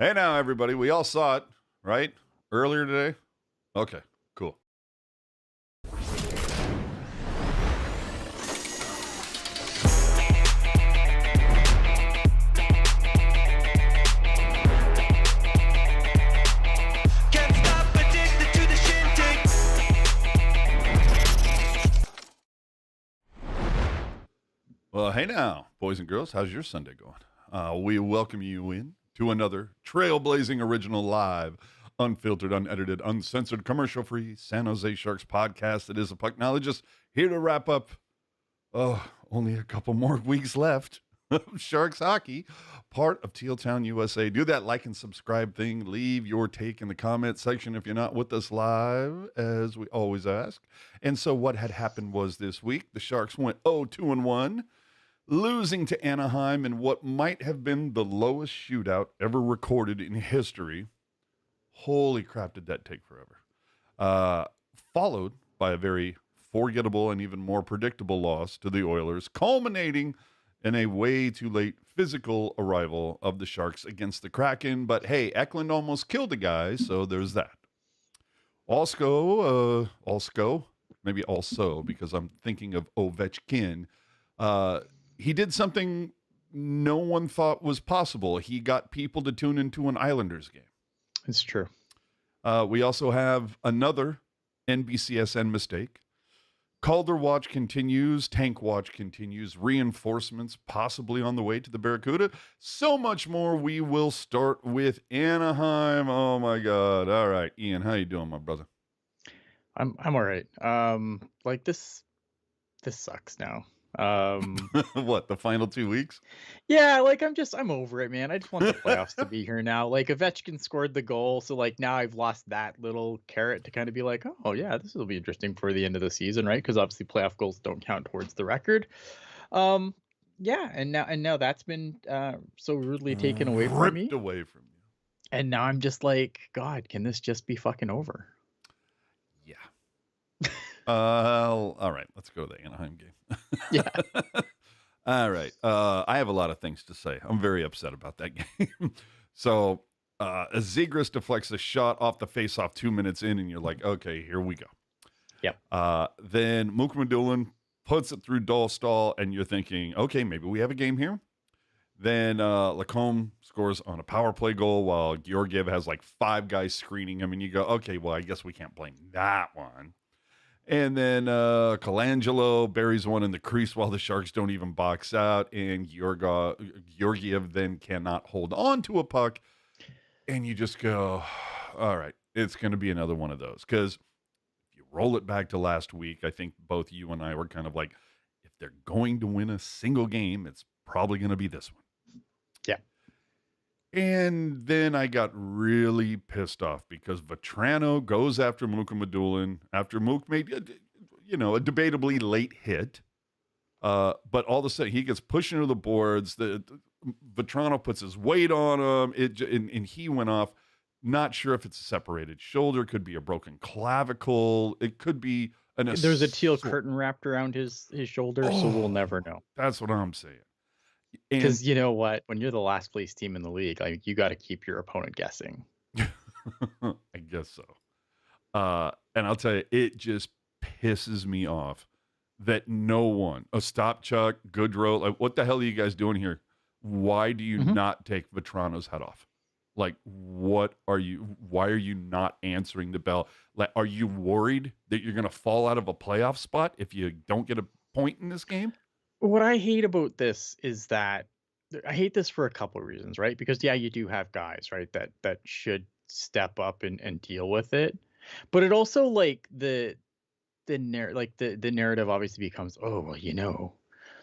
Hey now, everybody. We all saw it, right? Earlier today? Okay, cool. Can't stop addicted to the shindig. Well, hey now, boys and girls. How's your Sunday going? We welcome you in to another trailblazing original live, unfiltered, unedited, uncensored, commercial-free San Jose Sharks podcast. It is a Pucknologist here to wrap up. Only a couple more weeks left of Sharks hockey, part of Teal Town, USA. Do that like and subscribe thing. Leave your take in the comment section if you're not with us live, as we always ask. And so what had happened was this week, the Sharks went 0-2-1, losing to Anaheim in what might have been the lowest shootout ever recorded in history. Holy crap, did that take forever. Followed by a very forgettable and even more predictable loss to the Oilers, culminating in a way too late physical arrival of the Sharks against the Kraken. But hey, Eklund almost killed the guy, so there's that. Also, maybe also, because I'm thinking of Ovechkin. He did something no one thought was possible. He got people to tune into an Islanders game. It's true. We also have another NBCSN mistake. Calder watch continues. Tank watch continues. Reinforcements possibly on the way to the Barracuda. So much more. We will start with Anaheim. Oh, my God. All right. Ian, how you doing, my brother? I'm all right. Like this sucks now. What, the final 2 weeks? Yeah, like I'm over it, man. I just want the playoffs to be here now. Like Ovechkin scored the goal, so like now I've lost that little carrot to kind of be like, oh yeah, this will be interesting for the end of the season, right? Because obviously playoff goals don't count towards the record. Yeah, and now that's been so rudely taken away from me. Ripped away from you. And now I'm just like, God, can this just be fucking over? Yeah. All right. Let's go to the Anaheim game. Yeah. All right. I have a lot of things to say. I'm very upset about that game. So, Zegras deflects a shot off the faceoff 2 minutes in, and you're like, okay, here we go. Yep. Then Mukhamadullin puts it through Dahlstall, and you're thinking, okay, maybe we have a game here. Then Lacombe scores on a power play goal while Georgiev has like 5 guys screening him, and you go, okay, well, I guess we can't blame that one. And then Colangelo buries one in the crease while the Sharks don't even box out, and Georgiev then cannot hold on to a puck, and you just go, all right, it's going to be another one of those. Because if you roll it back to last week, I think both you and I were kind of like, if they're going to win a single game, it's probably going to be this one. Yeah. And then I got really pissed off because Vatrano goes after Mukhamadullin after Mook made, a debatably late hit. But all of a sudden he gets pushed into the boards. Vatrano puts his weight on him. And he went off. Not sure if it's a separated shoulder. Could be a broken clavicle. It could be There's a teal curtain wrapped around his shoulder, so we'll never know. That's what I'm saying. Because you know what? When you're the last place team in the league, like you got to keep your opponent guessing. I guess so. And I'll tell you, it just pisses me off that no one, Ostapchuk, Goodrow, like, what the hell are you guys doing here? Why do you not take Vatrano's head off? Like, why are you not answering the bell? Like, are you worried that you're going to fall out of a playoff spot if you don't get a point in this game? What I hate about this is that I hate this for a couple of reasons, right? Because yeah, you do have guys, right, that should step up and deal with it. But it also like the narrative obviously becomes, oh well,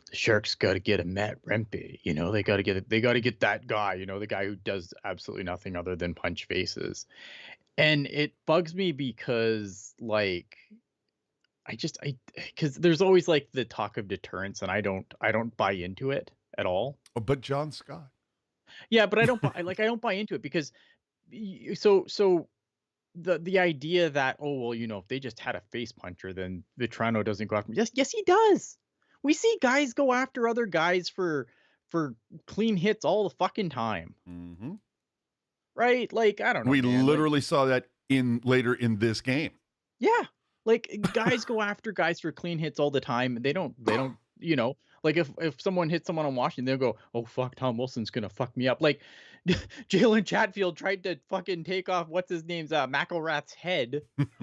the Sharks got to get a Matt Rempe, they got to get that guy, the guy who does absolutely nothing other than punch faces. And it bugs me because like because there's always like the talk of deterrence, and I don't buy into it at all. Oh, but John Scott. Yeah, but I don't buy into it because so the idea that, oh well, if they just had a face puncher, then Vatrano doesn't go after him. Yes, he does. We see guys go after other guys for clean hits all the fucking time. Mm-hmm. right? Like, I don't know, We man. Like, literally saw that later in this game. yeah, like guys go after guys for clean hits all the time. They don't, like if someone hits someone on Washington, they'll go, "Oh fuck, Tom Wilson's gonna fuck me up." Like Jalen Chatfield tried to fucking take off what's his name's McElrath's head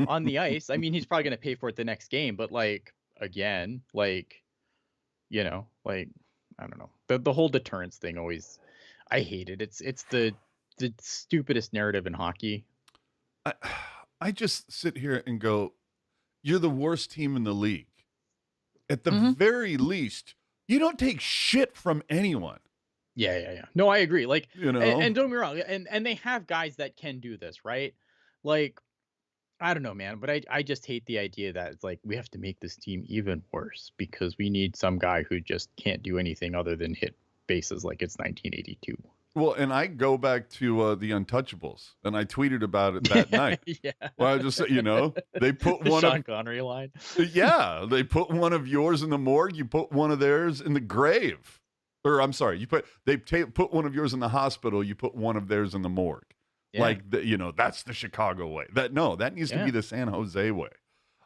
on the ice. I mean, he's probably gonna pay for it the next game, but like again, like like I don't know. The whole deterrence thing always, I hate it. It's the stupidest narrative in hockey. I, I just sit here and go, you're the worst team in the league. At the Mhm. very least, you don't take shit from anyone. Yeah. No, I agree. Like, You know? and don't get me wrong, and they have guys that can do this, right? Like, I don't know, man, but I just hate the idea that it's like we have to make this team even worse because we need some guy who just can't do anything other than hit bases like it's 1982. Well, and I go back to the Untouchables, and I tweeted about it that night. Yeah. Well, I just said, they put The one Sean of Connery line. yeah, they put one of yours in the morgue. You put one of theirs in the grave, or I'm sorry, they put one of yours in the hospital. You put one of theirs in the morgue. Yeah. Like that's the Chicago way. That needs to be the San Jose way.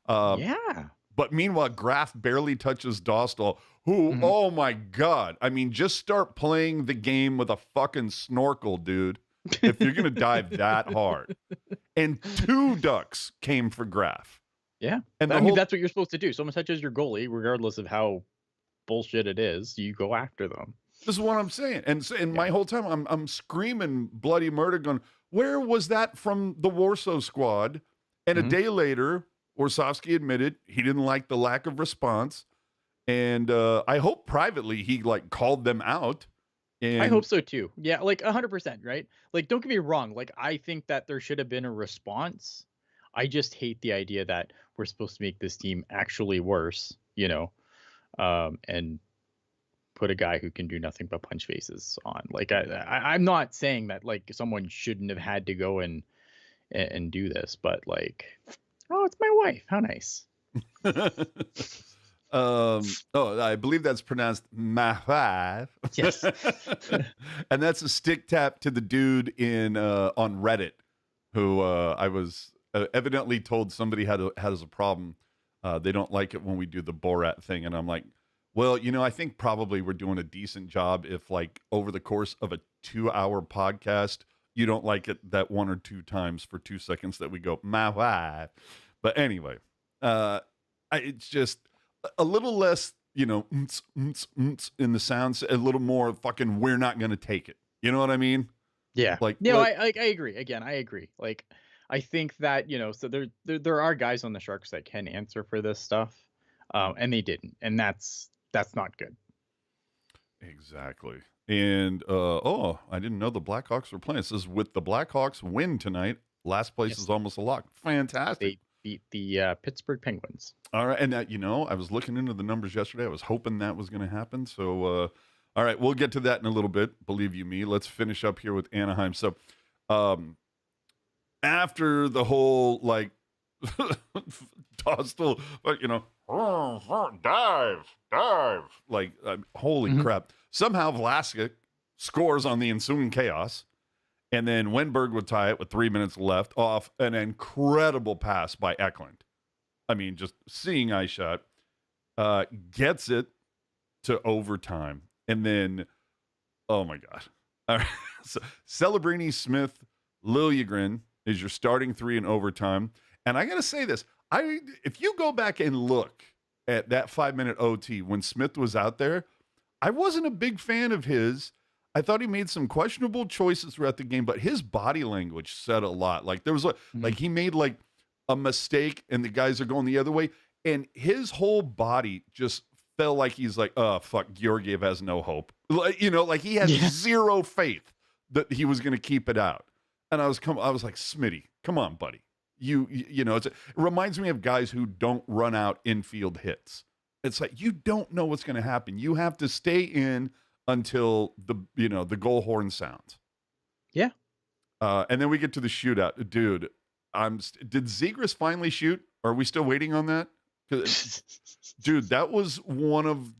Yeah. But meanwhile, Graf barely touches Dostal, who, Mhm. oh my God. I mean, just start playing the game with a fucking snorkel, dude, if you're going to dive that hard. And 2 ducks came for Graf. Yeah. And I mean, that's what you're supposed to do. Someone touches your goalie, regardless of how bullshit it is, you go after them. this is what I'm saying. And my whole time, I'm screaming bloody murder, going, where was that from the Warsaw squad? And a Mhm. day later, Warsofsky admitted he didn't like the lack of response. And I hope privately he called them out. And I hope so too. Yeah, like 100%, right? Like, don't get me wrong. Like, I think that there should have been a response. I just hate the idea that we're supposed to make this team actually worse, and put a guy who can do nothing but punch faces on. Like, I'm not saying that like someone shouldn't have had to go and do this, but like, oh, it's my wife. How nice. I believe that's pronounced Mahav. Yes. And that's a stick tap to the dude on Reddit who I was evidently told somebody has a problem. They don't like it when we do the Borat thing, and I'm like, well, I think probably we're doing a decent job if over the course of a 2-hour podcast you don't like it that 1 or 2 times for 2 seconds that we go Mahav. But anyway, it's just a little less, in the sounds, a little more fucking, we're not going to take it. You know what I mean? Yeah. Like, I agree. Again, I agree. Like, I think that, so there are guys on the Sharks that can answer for this stuff. And they didn't. And that's not good. Exactly. And, I didn't know the Blackhawks were playing. It says with the Blackhawks win tonight, last place is almost a lock. Fantastic. They beat the Pittsburgh Penguins. All right. And that, I was looking into the numbers yesterday. I was hoping that was going to happen. So, all right, we'll get to that in a little bit. Believe you me. Let's finish up here with Anaheim. So, after the whole Dostal, dive, holy Mhm. crap! Somehow Vlasic scores on the ensuing chaos, and then Wenberg would tie it with 3 minutes left off an incredible pass by Eklund. I mean, just seeing eye shot, gets it to overtime. And then, oh my God. All right. So Celebrini, Smith, Liljegren is your starting 3 in overtime. And I got to say this. If you go back and look at that 5-minute OT when Smith was out there, I wasn't a big fan of his. I thought he made some questionable choices throughout the game, but his body language said a lot. Like there was he made a mistake and the guys are going the other way. And his whole body just felt like he's like, oh, fuck, Georgiev has no hope. He had zero faith that he was going to keep it out. And I was like, Smitty, come on, buddy. It reminds me of guys who don't run out infield hits. It's like, you don't know what's going to happen. You have to stay in until the goal horn sounds. Yeah. And then we get to the shootout. Dude, did Zegras finally shoot? Are we still waiting on that? Dude, that was one of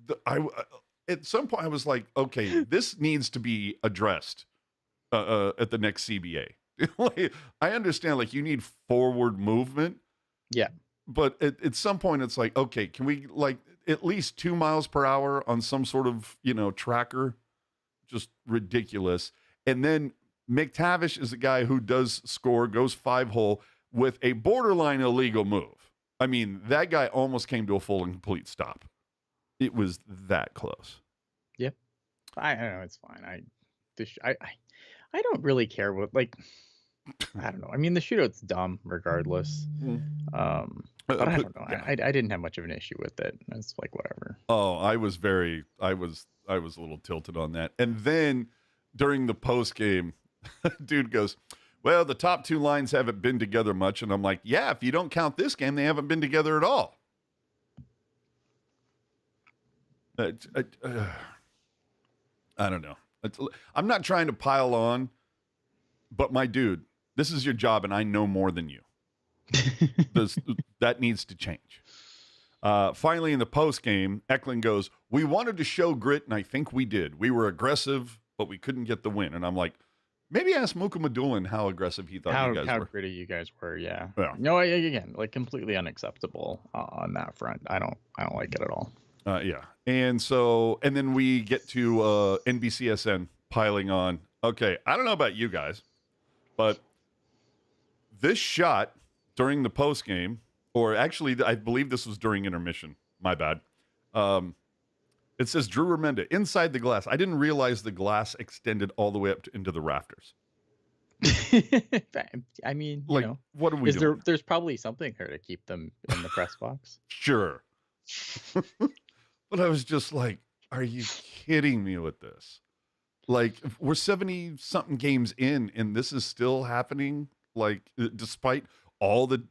at some point I was like, okay, this needs to be addressed at the next CBA. Like, I understand, like, you need forward movement, Yeah. but at some point it's like, okay, can we like at least 2 miles per hour on some sort of, tracker? Just ridiculous. And then McTavish is a guy who does score, goes 5-hole with a borderline illegal move. I mean, that guy almost came to a full and complete stop. It was that close. Yeah. I don't know. It's fine. I don't really care what, like, I don't know. I mean, the shootout's dumb regardless. But I don't know. I didn't have much of an issue with it. It's like, whatever. Oh, I was a little tilted on that. And then during the post game, dude goes, well, the top two lines haven't been together much. And I'm like, yeah, if you don't count this game, they haven't been together at all. I don't know. I'm not trying to pile on, but my dude, this is your job, and I know more than you. That needs to change. Finally, in the post game, Eklund goes, we wanted to show grit, and I think we did. We were aggressive, but we couldn't get the win. And I'm like, maybe ask Mukamadulin how aggressive he thought you guys were. How gritty you guys were, yeah. Yeah. No, again, like, completely unacceptable on that front. I don't like it at all. Yeah. And then we get to NBCSN piling on. Okay, I don't know about you guys, but this shot during the post game, or actually, I believe this was during intermission. My bad. It says Drew Remenda inside the glass. I didn't realize the glass extended all the way up into the rafters. I mean, like, what are we doing? There's probably something there to keep them in the press box. Sure. But I was just like, are you kidding me with this? Like, we're 70-something games in, and this is still happening? Like, despite all the,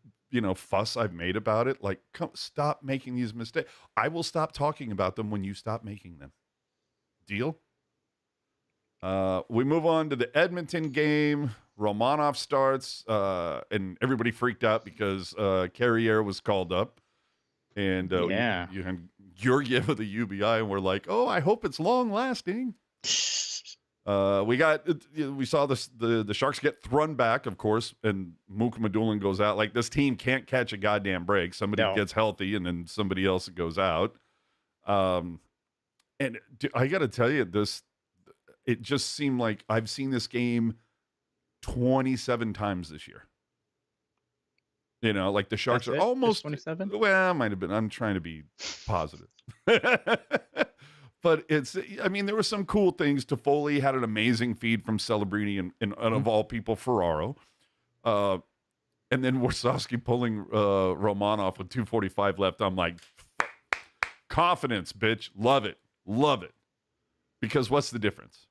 fuss I've made about it, like, stop making these mistakes. I will stop talking about them when you stop making them. Deal? We move on to the Edmonton game. Romanov starts, and everybody freaked out because Carrier was called up. And you had Georgiev with the UBI, and we're like, oh, I hope it's long lasting. We saw the Sharks get thrown back, of course, and Mukamadulin goes out. Like, this team can't catch a goddamn break. Somebody gets healthy, and then somebody else goes out. And I got to tell you, it just seemed like I've seen this game 27 times this year. Like the Sharks are almost 27. Well, might have been. I'm trying to be positive. But there were some cool things. Toffoli had an amazing feed from Celebrini and of all people, Ferraro. And then Warsofsky pulling Romanov with 2:45 left. I'm like, confidence, bitch. Love it. Love it. Because what's the difference?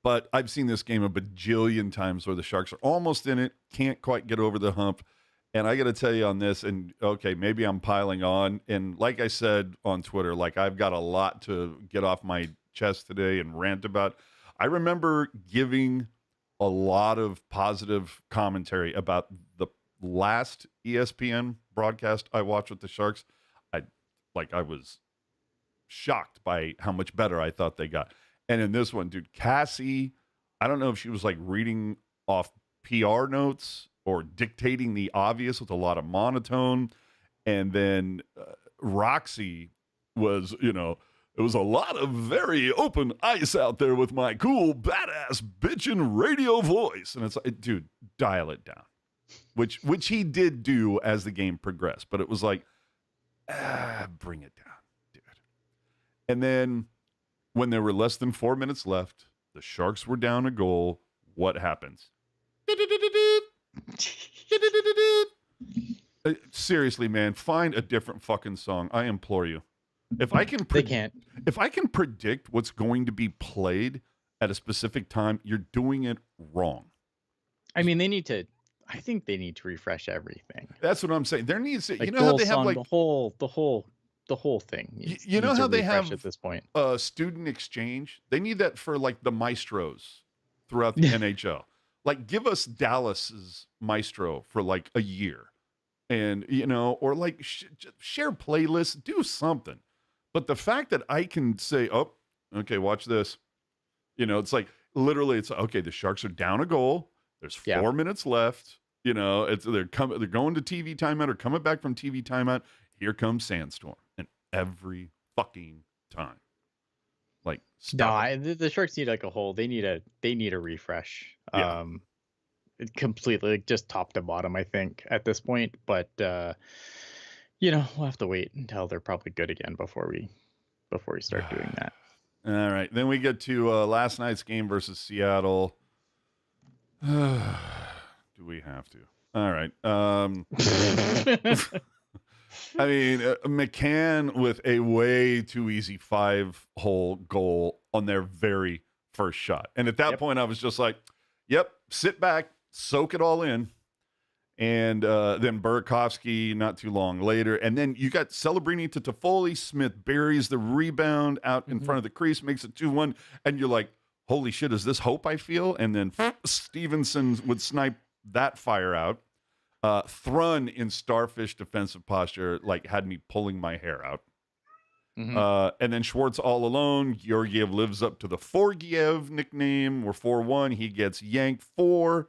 But I've seen this game a bajillion times where the Sharks are almost in it, can't quite get over the hump. And I got to tell you on this, and okay, maybe I'm piling on. And like I said on Twitter, like, I've got a lot to get off my chest today and rant about. I remember giving a lot of positive commentary about the last ESPN broadcast I watched with the Sharks. I was shocked by how much better I thought they got. And in this one, dude, Cassie, I don't know if she was like reading off PR notes or dictating the obvious with a lot of monotone. And then Roxy was, it was a lot of very open ice out there with my cool, badass, bitchin' radio voice. And it's like, dude, dial it down, which he did do as the game progressed. But it was like, bring it down, dude. And then when there were less than 4 minutes left, the Sharks were down a goal. What happens? Seriously, man, find a different fucking song. I implore you. If I can, If I can predict what's going to be played at a specific time, you're doing it wrong. I mean, I think they need to refresh everything. That's what I'm saying. There needs to, like, how they have like the whole thing. You know how they have at this point student exchange? They need that for like the maestros throughout the NHL. Like, give us Dallas's maestro for like a year, and or like share playlists, do something. But the fact that I can say, oh, okay, watch this. It's like literally, it's okay. The Sharks are down a goal. There's 4 minutes left. You know, they're going to TV timeout or coming back from TV timeout. Here comes Sandstorm, and every fucking time, like stop. The Sharks need like a whole. They need a refresh. Yeah. Completely, like, just top to bottom, I think, at this point. But we'll have to wait until they're probably good again before we start doing that. All right, then we get to last night's game versus Seattle. Do we have to? All right. I mean, McCann with a way too easy 5-hole goal on their very first shot. And at that point, I was just like, yep, sit back, soak it all in. And then Burakovsky not too long later. And then you got Celebrini to Toffoli. Smith buries the rebound out in front of the crease, makes it 2-1. And you're like, holy shit, is this hope I feel? And then Stevenson would snipe that fire out. Thrun in starfish defensive posture, like, had me pulling my hair out. And then Schwartz all alone. Georgiev lives up to the Forgiev nickname. We're 4-1. He gets yanked 4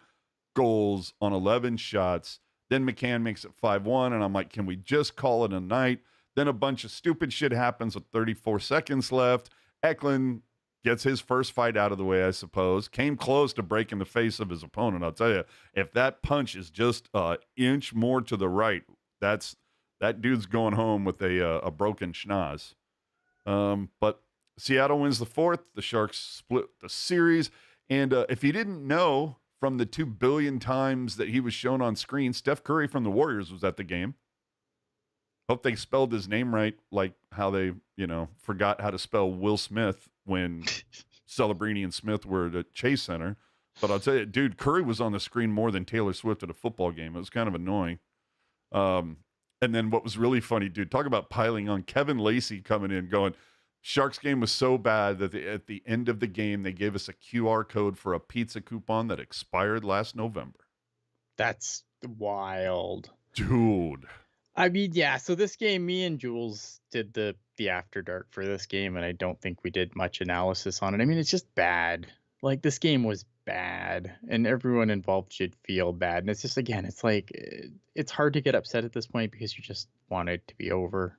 goals on 11 shots. Then McCann makes it 5-1. And I'm like, can we just call it a night? Then a bunch of stupid shit happens with 34 seconds left. Eklund gets his first fight out of the way, I suppose. Came close to breaking the face of his opponent. I'll tell you, if that punch is just an inch more to the right, that dude's going home with a broken schnoz. But Seattle wins the 4th. The Sharks split the series. And if you didn't know from the 2 billion times that he was shown on screen, Steph Curry from the Warriors was at the game. Hope they spelled his name right, like how they, forgot how to spell Will Smith when Celebrini and Smith were at the Chase Center. But I'll tell you, dude, Curry was on the screen more than Taylor Swift at a football game. It was kind of annoying. And then what was really funny, dude, talk about piling on. Kevin Lacey coming in going, Sharks game was so bad that at the end of the game, they gave us a QR code for a pizza coupon that expired last November. That's wild. Dude. I mean, yeah, so this game, me and Jules did the After Dark for this game, and I don't think we did much analysis on it. I mean, it's just bad. Like, this game was bad, and everyone involved should feel bad. And it's just, again, it's like, it's hard to get upset at this point because you just want it to be over.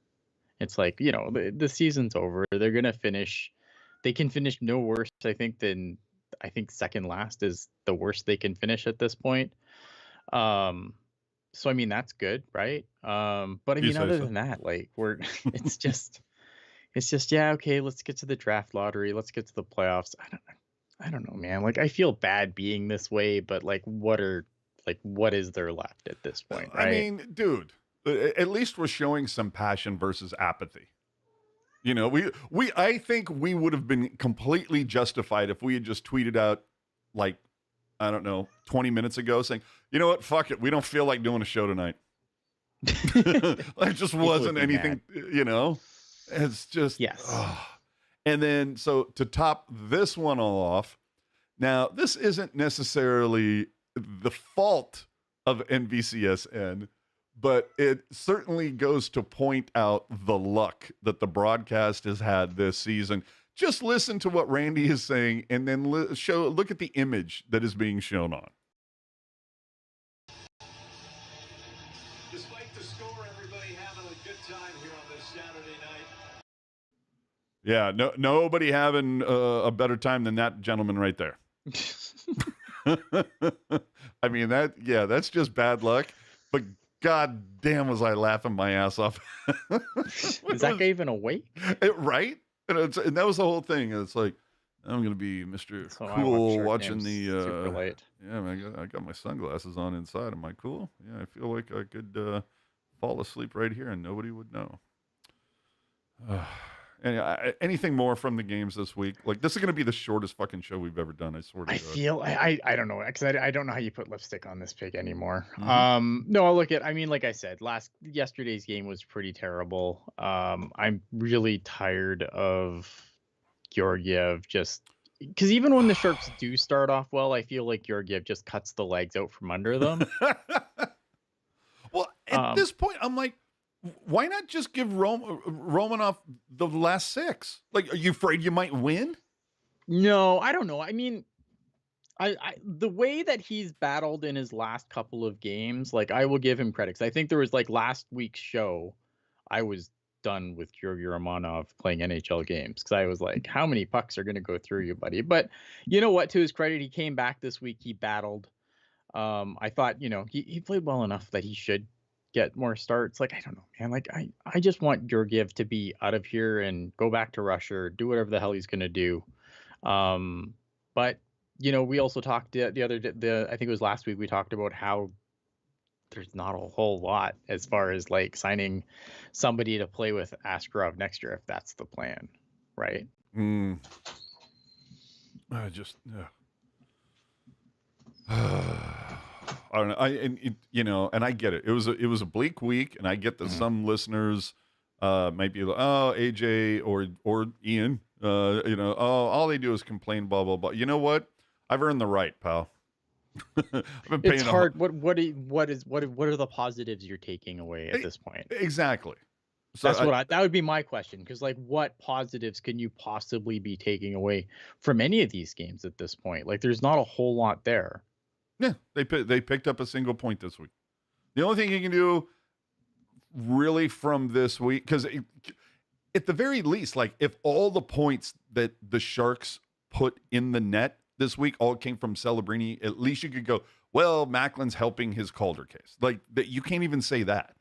It's like, the season's over. They're going to finish. They can finish no worse, I think, than, second last is the worst they can finish at this point. So, I mean, that's good, right? But I mean, other than that, like, it's just, yeah, okay, let's get to the draft lottery. Let's get to the playoffs. I don't know, man. Like, I feel bad being this way, but like, what is there left at this point, right? I mean, dude, at least we're showing some passion versus apathy. I think we would have been completely justified if we had just tweeted out, like, I don't know, 20 minutes ago saying, you know what, fuck it, we don't feel like doing a show tonight. It just wasn't anything, it's just, yes. And then, so to top this one all off, now this isn't necessarily the fault of NBCSN, but it certainly goes to point out the luck that the broadcast has had this season. Just listen to what Randy is saying, and then look at the image that is being shown on. Despite the score, everybody having a good time here on this Saturday night. Yeah, nobody having a better time than that gentleman right there. I mean, that's just bad luck. But god damn, was I laughing my ass off. Is that guy even awake? Right? And that was the whole thing. It's like, I'm going to be Mr. Cool watching the... super late. Yeah, man, I got my sunglasses on inside. Am I cool? Yeah, I feel like I could fall asleep right here and nobody would know. Anything more from the games this week? Like, this is going to be the shortest fucking show we've ever done, I swear to God. I feel, I don't know, because I don't know how you put lipstick on this pig anymore. No, I'll look at, I mean, like I said, yesterday's game was pretty terrible. I'm really tired of Georgiev just, because even when the Sharks do start off well, I feel like Georgiev just cuts the legs out from under them. Well, at this point, I'm like, why not just give Romanov the last 6? Like, are you afraid you might win? No, I don't know. I mean, The way that he's battled in his last couple of games, like I will give him credit. 'Cause I think there was like last week's show, I was done with Yuri Romanov playing NHL games because I was like, how many pucks are going to go through you, buddy? But you know what? To his credit, he came back this week. He battled. I thought, he played well enough that he should get more starts. Like, I don't know, man. Like, I just want Georgiev to be out of here and go back to Russia or do whatever the hell he's going to do. But we also talked I think it was last week, we talked about how there's not a whole lot as far as like signing somebody to play with Askarov next year, if that's the plan, right? I just, I don't know. And I get it. It was a bleak week, and I get that some listeners might be like, oh, AJ or Ian, all they do is complain, blah blah blah. You know what? I've earned the right, pal. I've been paying It's hard. What are the positives you're taking away at this point? Exactly. So that would be my question, because like, what positives can you possibly be taking away from any of these games at this point? Like, there's not a whole lot there. Yeah, they picked up a single point this week. The only thing you can do really from this week, because at the very least, like if all the points that the Sharks put in the net this week all came from Calderbrini, at least you could go, well, Macklin's helping his Calder case. Like that, you can't even say that.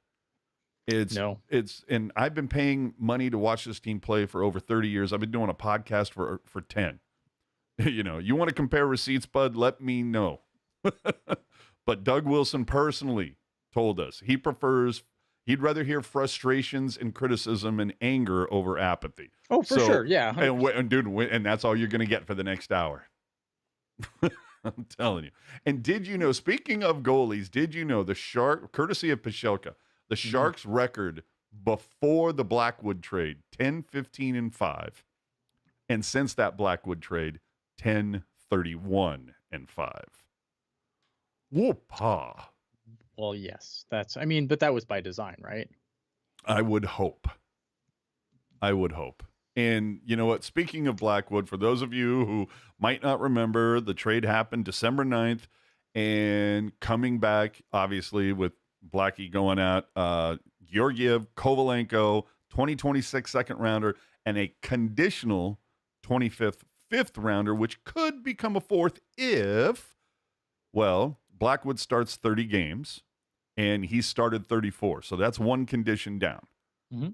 And I've been paying money to watch this team play for over 30 years. I've been doing a podcast for 10. You want to compare receipts, bud? Let me know. But Doug Wilson personally told us he'd rather hear frustrations and criticism and anger over apathy. Oh, for sure. Yeah. And that's all you're going to get for the next hour. I'm telling you. And did you know, speaking of goalies, the Shark, courtesy of Pashelka, the Sharks record before the Blackwood trade, 10-15-5. And since that Blackwood trade, 10-31-5. Whoop-ha. Well, yes, but that was by design, right? I would hope. And you know what? Speaking of Blackwood, for those of you who might not remember, the trade happened December 9th, and coming back, obviously, with Blackie going out, Georgiev, Kovalenko, 2026 second rounder, and a conditional 25th fifth rounder, which could become a fourth if, Blackwood starts 30 games, and he started 34. So that's one condition down. Mm-hmm.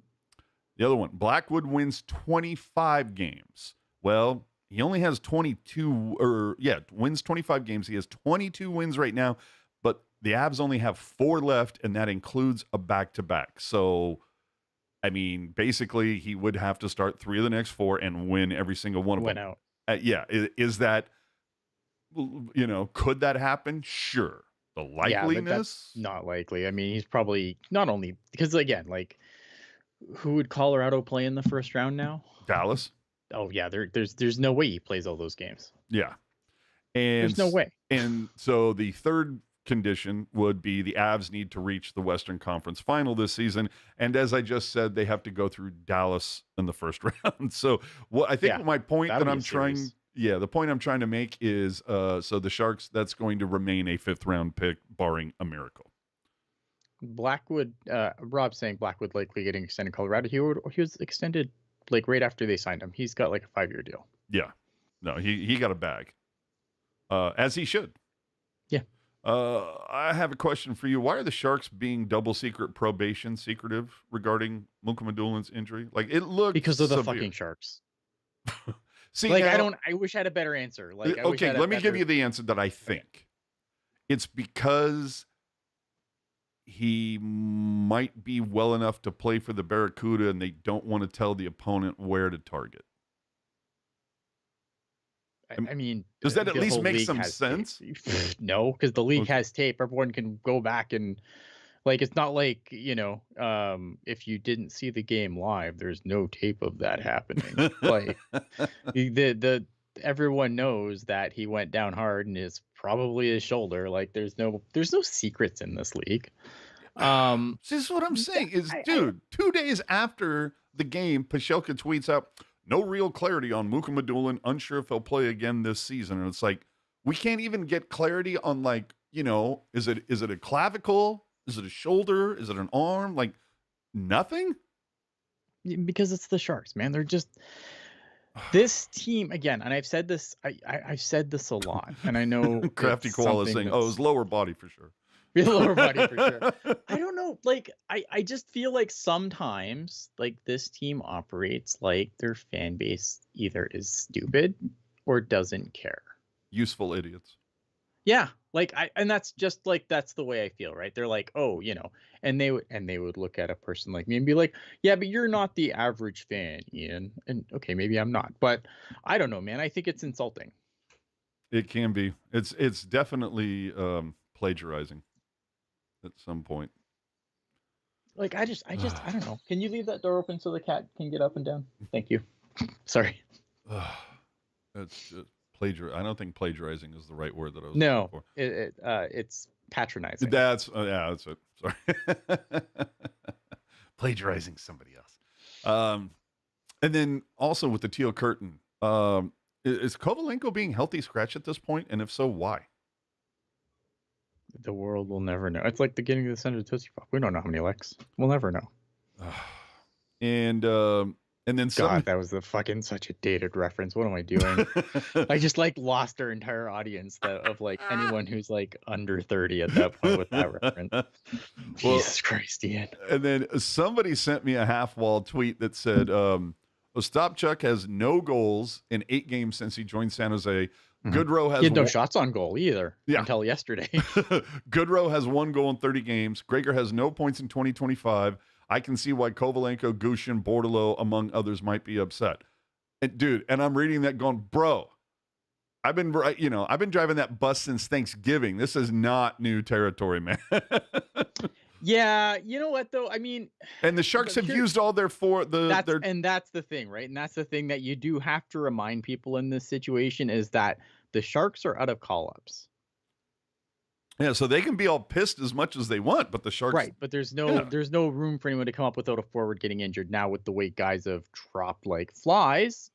The other one, Blackwood wins 25 games. Well, he only has wins 25 games. He has 22 wins right now, but the Avs only have 4 left, and that includes a back-to-back. So, basically, he would have to start 3 of the next 4 and win every single one of them. Out. Is that, could that happen? Sure. The likeliness? Yeah, but that's not likely. He's probably not only because, again, like, who would Colorado play in the first round now? Dallas. Oh yeah, there's no way he plays all those games. Yeah, and there's no way. And so the third condition would be the Avs need to reach the Western Conference Final this season, and as I just said, they have to go through Dallas in the first round. So my point that I'm trying, the point I'm trying to make is, so the Sharks, that's going to remain a 5th round pick, barring a miracle. Blackwood, Rob's saying Blackwood likely getting extended Colorado. He was extended like right after they signed him. He's got like a 5-year deal. Yeah, no, he got a bag, as he should. Yeah. I have a question for you. Why are the Sharks being double secretive regarding Mukhamadulin's injury? Like, it looked because of the severe. Fucking Sharks. See, like, now, I wish I had a better answer. Like, okay, let me give you the answer that I think. Okay. It's because he might be well enough to play for the Barracuda, and they don't want to tell the opponent where to target. Does that at least make some sense? No, because the league has tape. Everyone can go back and, like, it's not like, if you didn't see the game live, there's no tape of that happening. Like, everyone knows that he went down hard and it's probably his shoulder. Like, there's no secrets in this league. This is what I'm saying is, 2 days after the game, Pashelka tweets out, no real clarity on Mukhamadulin, unsure if he'll play again this season. And it's like, We can't even get clarity on, like, is it a clavicle? Is it a shoulder? Is it an arm? Like, nothing? Because it's the Sharks, man. They're just this team again, and I've said this. I've said this a lot, and I know Crafty Koala is saying, "Oh, his lower body for sure." His lower body for sure. I don't know. Like, I just feel like sometimes, like, this team operates like their fan base either is stupid or doesn't care. Useful idiots. Yeah, like and that's just like that's the way I feel, right? They're like, oh, and they would look at a person like me and be like, yeah, but you're not the average fan, Ian. And okay, maybe I'm not, but I don't know, man. I think it's insulting. It can be. It's definitely plagiarizing at some point. Like I don't know. Can you leave that door open so the cat can get up and down? Thank you. Sorry. It's just I don't think plagiarizing is the right word that I was No, looking for. It's patronizing. That's that's it. Sorry. Plagiarizing somebody else. And then also with the teal curtain, is Kovalenko being healthy scratch at this point? And if so, why? The world will never know. It's like the getting to the center of the Tootsie Pop. We don't know how many licks. We'll never know. And then God, that was fucking such a dated reference. What am I doing? I just like lost our entire audience of like anyone who's like under 30 at that point with that reference. Jesus Christ, Ian. And then somebody sent me a half-wall tweet that said, Ostapchuk has no goals in 8 games since he joined San Jose. Goodrow has he had no shots on goal either until yesterday. Goodrow has 1 goal in 30 games. Gregor has no points in 2025. I can see why Kovalenko, Gushin, Bordeleau, among others, might be upset. And dude, and I'm reading that going, bro, I've been driving that bus since Thanksgiving. This is not new territory, man. Yeah, you know what though? I mean, and the Sharks have used all their and that's the thing, right? And that's the thing that you do have to remind people in this situation is that the Sharks are out of call-ups. Yeah, so they can be all pissed as much as they want, but the Sharks, right? But there's no room for anyone to come up without a forward getting injured. Now with the way guys have dropped like flies,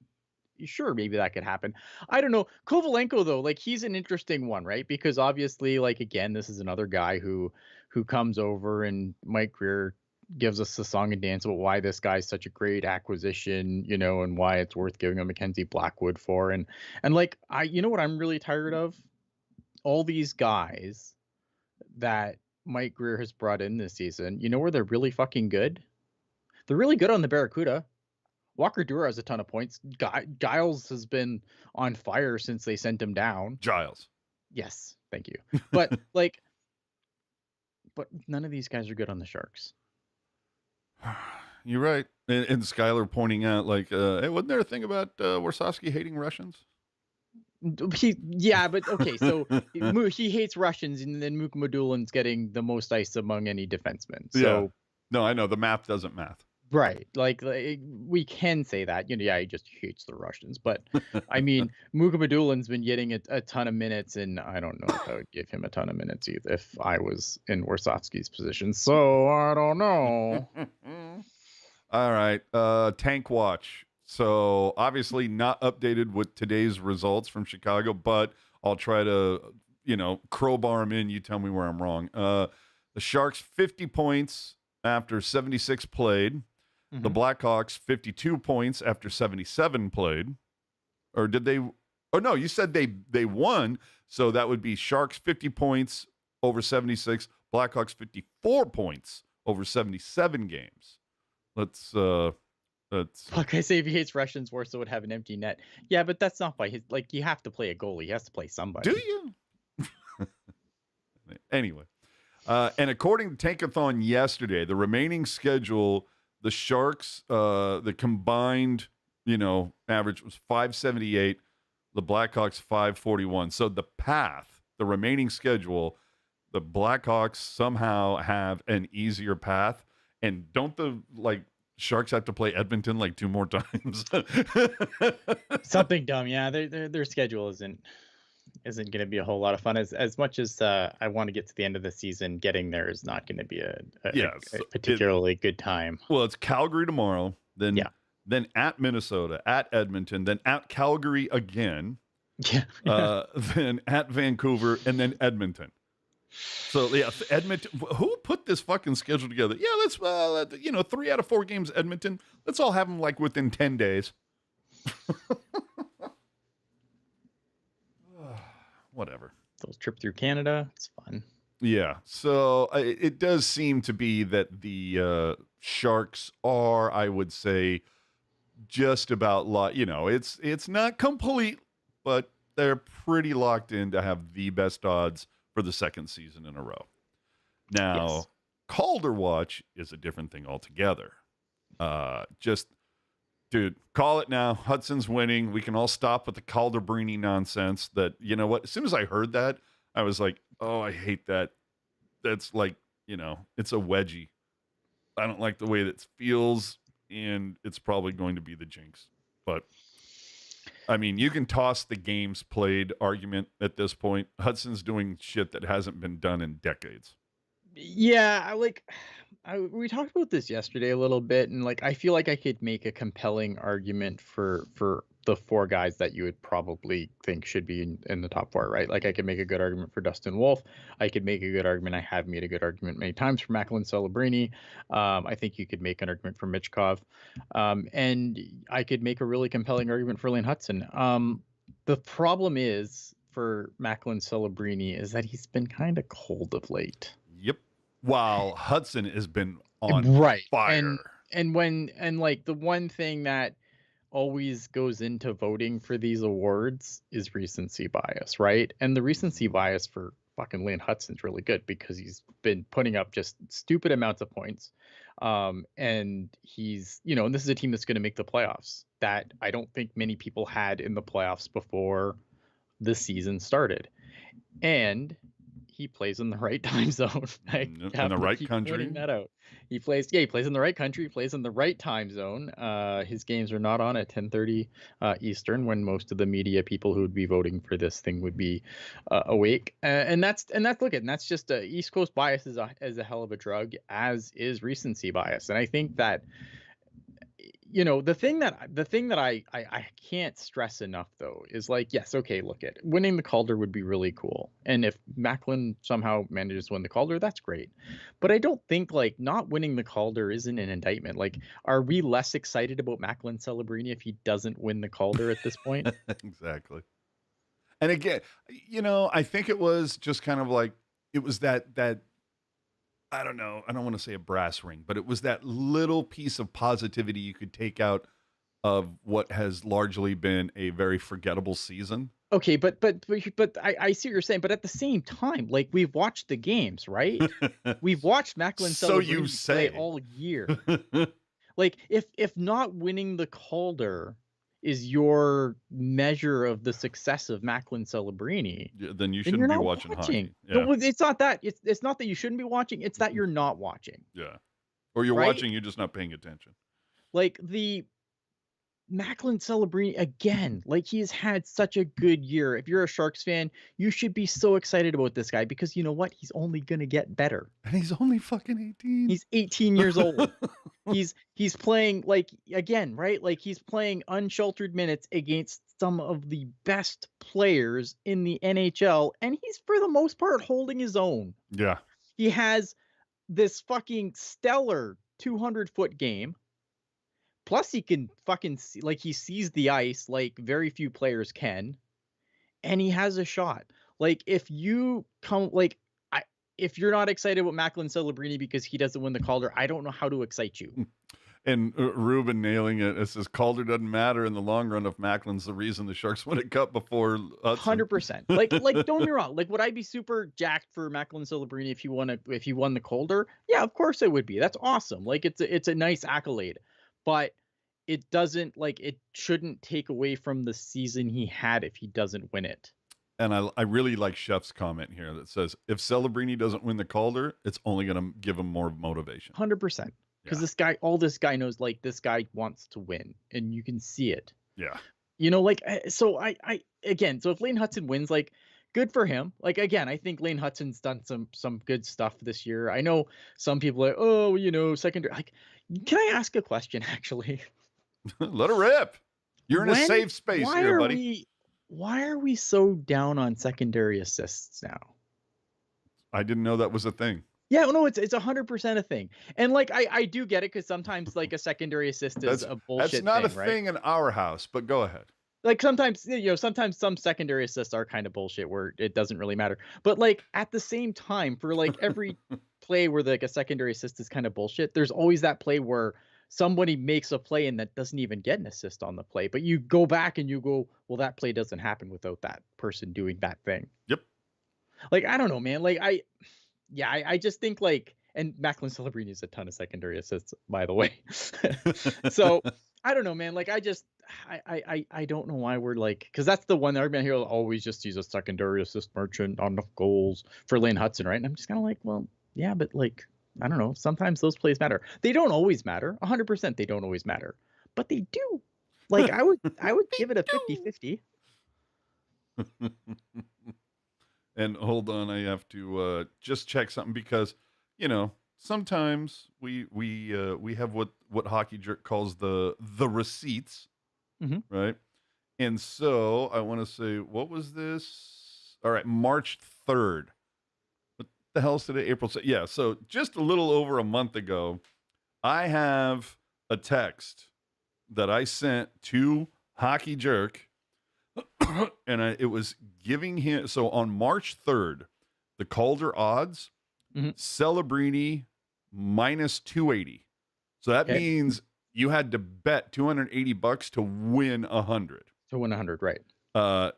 sure, maybe that could happen. I don't know. Kovalenko though, like he's an interesting one, right? Because obviously, like again, this is another guy who comes over and Mike Greer gives us a song and dance about why this guy's such a great acquisition, and why it's worth giving him Mackenzie Blackwood for, and like what I'm really tired of. All these guys that Mike Greer has brought in this season, where they're really fucking good? They're really good on the Barracuda. Walker Duehr has a ton of points. Giles has been on fire since they sent him down. Giles. Yes, thank you. But but none of these guys are good on the Sharks. You're right. And Skylar pointing out, like, hey, wasn't there a thing about Warsofsky hating Russians? But okay, so he hates Russians, and then Mukhamadulin's getting the most ice among any defenseman. So yeah. No, I know the math doesn't math. Right, like we can say that, he just hates the Russians, but I mean, Mukhamadulin's been getting a ton of minutes, and I don't know if I would give him a ton of minutes either if I was in Warsofsky's position. So I don't know. All right, Tank Watch. So obviously not updated with today's results from Chicago, but I'll try to, crowbar them in. You tell me where I'm wrong. The Sharks 50 points after 76 played. The Blackhawks 52 points after 77 played. Or did they? Oh no, you said they won. So that would be Sharks 50 points over 76. Blackhawks 54 points over 77 games. Let's. Like I say, if he hates Russians, Warsaw would have an empty net. Yeah, but that's not by his. Like, you have to play a goalie. He has to play somebody. Do you? Anyway, and according to Tankathon yesterday, the remaining schedule, the Sharks, the combined, average was 578. The Blackhawks 541. So the path, the remaining schedule, the Blackhawks somehow have an easier path, and don't the Sharks have to play Edmonton 2 more times. Something dumb, yeah. Their schedule isn't going to be a whole lot of fun. As much as I want to get to the end of the season, getting there is not going to be a particularly good time. Well, it's Calgary tomorrow, then at Minnesota, at Edmonton, then at Calgary again, Yeah. then at Vancouver, and then Edmonton. So yeah, Edmonton. Who put this fucking schedule together? Yeah, let's 3 out of 4 games Edmonton. Let's all have them like within 10 days. Whatever. Those trip through Canada, it's fun. Yeah. So it does seem to be that the Sharks are, I would say, just about it's not complete, but they're pretty locked in to have the best odds for the second season in a row. Now, Yes. Calder watch is a different thing altogether. Dude, call it now. Hudson's winning. We can all stop with the Calderbrini nonsense. That, you know what? As soon as I heard that, I was like, oh, I hate that. That's like, it's a wedgie. I don't like the way that feels, and it's probably going to be the jinx. But, I mean, you can toss the games played argument at this point. Hudson's doing shit that hasn't been done in decades. Yeah, we talked about this yesterday a little bit, and I feel like I could make a compelling argument for the 4 guys that you would probably think should be in the top 4, right? Like, I could make a good argument for Dustin Wolf. I could make a good argument. I have made a good argument many times for Macklin Celebrini. I think you could make an argument for Michkov, and I could make a really compelling argument for Lane Hudson. The problem is for Macklin Celebrini is that he's been kind of cold of late. Yep. While Hudson has been on Right. fire. And the one thing that always goes into voting for these awards is recency bias, right? And the recency bias for fucking Lane Hudson's really good because he's been putting up just stupid amounts of points. And he's, and this is a team that's going to make the playoffs that I don't think many people had in the playoffs before the season started. And he plays in the right time zone. In the right country. Pointing that out. He plays in the right country. He plays in the right time zone. His games are not on at 10:30 Eastern, when most of the media people who would be voting for this thing would be awake. And that's just East Coast bias is a hell of a drug, as is recency bias. And I think that the thing that I can't stress enough, though, is yes, okay, look, at winning the Calder would be really cool. And if Macklin somehow manages to win the Calder, that's great. But I don't think not winning the Calder isn't an indictment. Are we less excited about Macklin Celebrini if he doesn't win the Calder at this point? Exactly. And again, I think it was just kind of it was that I don't know. I don't want to say a brass ring, but it was that little piece of positivity you could take out of what has largely been a very forgettable season. Okay, but I see what you're saying. But at the same time, we've watched the games, right? We've watched Macklin So you say. play all year. If not winning the Calder is your measure of the success of Macklin Celebrini, then you shouldn't be watching hockey. Yeah. No, it's not that. It's not that you shouldn't be watching. It's that you're not watching. Yeah. Or you're watching, you're just not paying attention. The Macklin Celebrini, again, he's had such a good year. If you're a Sharks fan, you should be so excited about this guy because you know what? He's only going to get better. And he's only fucking 18. He's 18 years old. He's playing again, right? He's playing unsheltered minutes against some of the best players in the NHL, and he's for the most part holding his own. Yeah. He has this fucking stellar 200-foot game. Plus he can fucking see, he sees the ice like very few players can, and he has a shot. If you come if you're not excited about Macklin Celebrini because he doesn't win the Calder, I don't know how to excite you. And Ruben nailing it. It says Calder doesn't matter in the long run if Macklin's the reason the Sharks win a cup before Hudson. 100%. Don't get me wrong. Would I be super jacked for Macklin Celebrini if he won the Calder? Yeah, of course I would be. That's awesome. It's a nice accolade, but it doesn't it shouldn't take away from the season he had if he doesn't win it. And I really like Chef's comment here that says, if Celebrini doesn't win the Calder, it's only going to give him more motivation. 100%. Because this guy knows, this guy wants to win, and you can see it. Yeah. So so if Lane Hudson wins, good for him. Again, I think Lane Hudson's done some good stuff this year. I know some people are, secondary. Can I ask a question, actually? Let her rip. You're in a safe space here, buddy. why are we so down on secondary assists now? I didn't know that was a thing. Yeah, no, it's 100% a thing. And like I do get it because sometimes like a secondary assist is a bullshit That's not thing, a right? thing in our house, but go ahead. Like sometimes sometimes some secondary assists are kind of bullshit where it doesn't really matter. But like at the same time, for like every play where like a secondary assist is kind of bullshit, there's always that play where somebody makes a play and that doesn't even get an assist on the play. But you go back and you go, well, that play doesn't happen without that person doing that thing. Yep. Like I don't know, man. Like I just think like, and Macklin Celebrini is a ton of secondary assists, by the way. So I don't know, man. Like I don't know why we're like, because that's the one argument here. Always just use a secondary assist merchant on enough goals for Lane Hudson, right? And I'm just kind of like, well, yeah, but like I don't know. Sometimes those plays matter. They don't always matter. 100% they don't always matter, but they do. Like I would give it a 50-50. And hold on, I have to just check something because sometimes we have what Hockey Jerk calls the receipts, right? And so I want to say, what was this? All right, March 3rd. What the hell is today? April 2nd. Yeah, so just a little over a month ago, I have a text that I sent to Hockey Jerk. And it was giving him, so on March 3rd, the Calder odds, Celebrini minus 280. So that means you had to bet $280 to win 100. To win 100, right?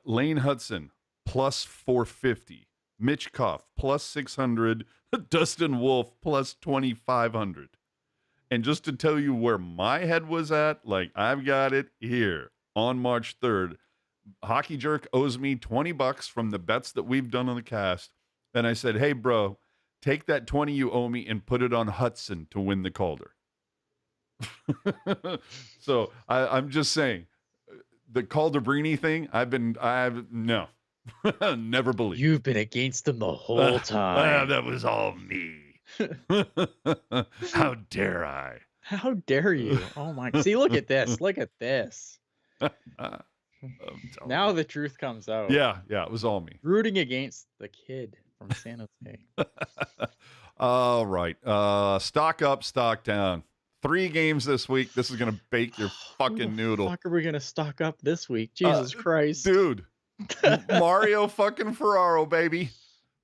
Lane Hudson plus 450. Mitch Koff plus 600. Dustin Wolf plus 2,500. And just to tell you where my head was at, like I've got it here on March 3rd. Hockey Jerk owes me $20 from the bets that we've done on the cast. And I said, hey, bro, take that 20 you owe me and put it on Hudson to win the Calder. So I'm just saying the Calderbrini thing, no, never believed. You've been against them the whole time. That was all me. How dare I? How dare you? Oh my, see, look at this. Look at this. Now the truth comes out. Yeah, it was all me. Rooting against the kid from San Jose. All right. Stock up, stock down. 3 games this week. This is going to bake your fucking noodle. Fuck are we going to stock up this week? Jesus Christ. Dude. Mario fucking Ferraro, baby.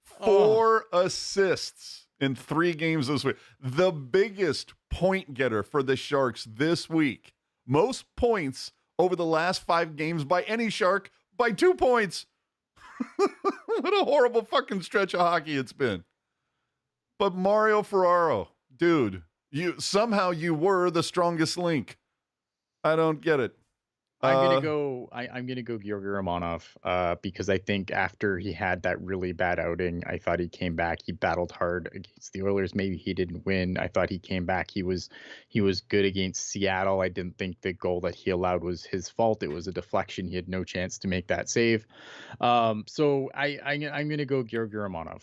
4 assists in 3 games this week. The biggest point getter for the Sharks this week. Most points over the last 5 games by any Shark by 2 points. What a horrible fucking stretch of hockey it's been. But Mario Ferraro, dude, you were the strongest link. I don't get it. I'm gonna go Georgi Romanov because I think after he had that really bad outing, I thought he came back. He battled hard against the Oilers. Maybe he didn't win. I thought he came back. He was good against Seattle. I didn't think the goal that he allowed was his fault. It was a deflection. He had no chance to make that save. So I'm gonna go Georgi Romanov.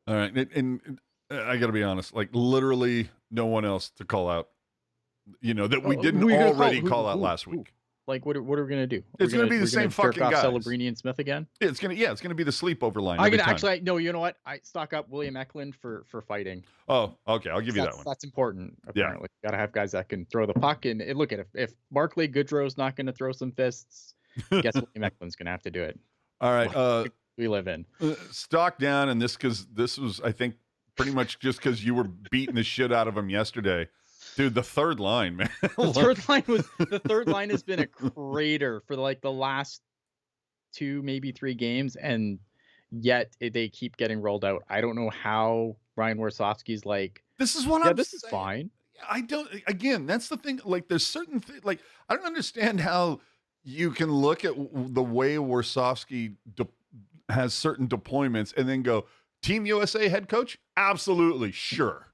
All right, and I got to be honest, like literally no one else to call out. That we didn't already call out last week. Like, what are we gonna do? It's gonna be the same fucking guys. Celebrini and Smith again. It's gonna be the sleepover line. I'm gonna actually no. You know what? I stock up William Eklund for fighting. Oh, okay. I'll give you that one. That's important. Apparently, gotta have guys that can throw the puck. And look at if Barclay Goodrow's not gonna throw some fists, guess William Eklund's gonna have to do it. All right. We live in stock down, and this was I think pretty much just because you were beating the shit out of him yesterday. Dude, the third line, man. The third line has been a crater for like the last 2, maybe 3 games, and yet they keep getting rolled out. I don't know how Ryan Warsofsky's like. This is what I'm. This is fine. I don't. Again, that's the thing. Like, there's certain things. Like, I don't understand how you can look at the way Warsofsky has certain deployments and then go, Team USA head coach, absolutely sure.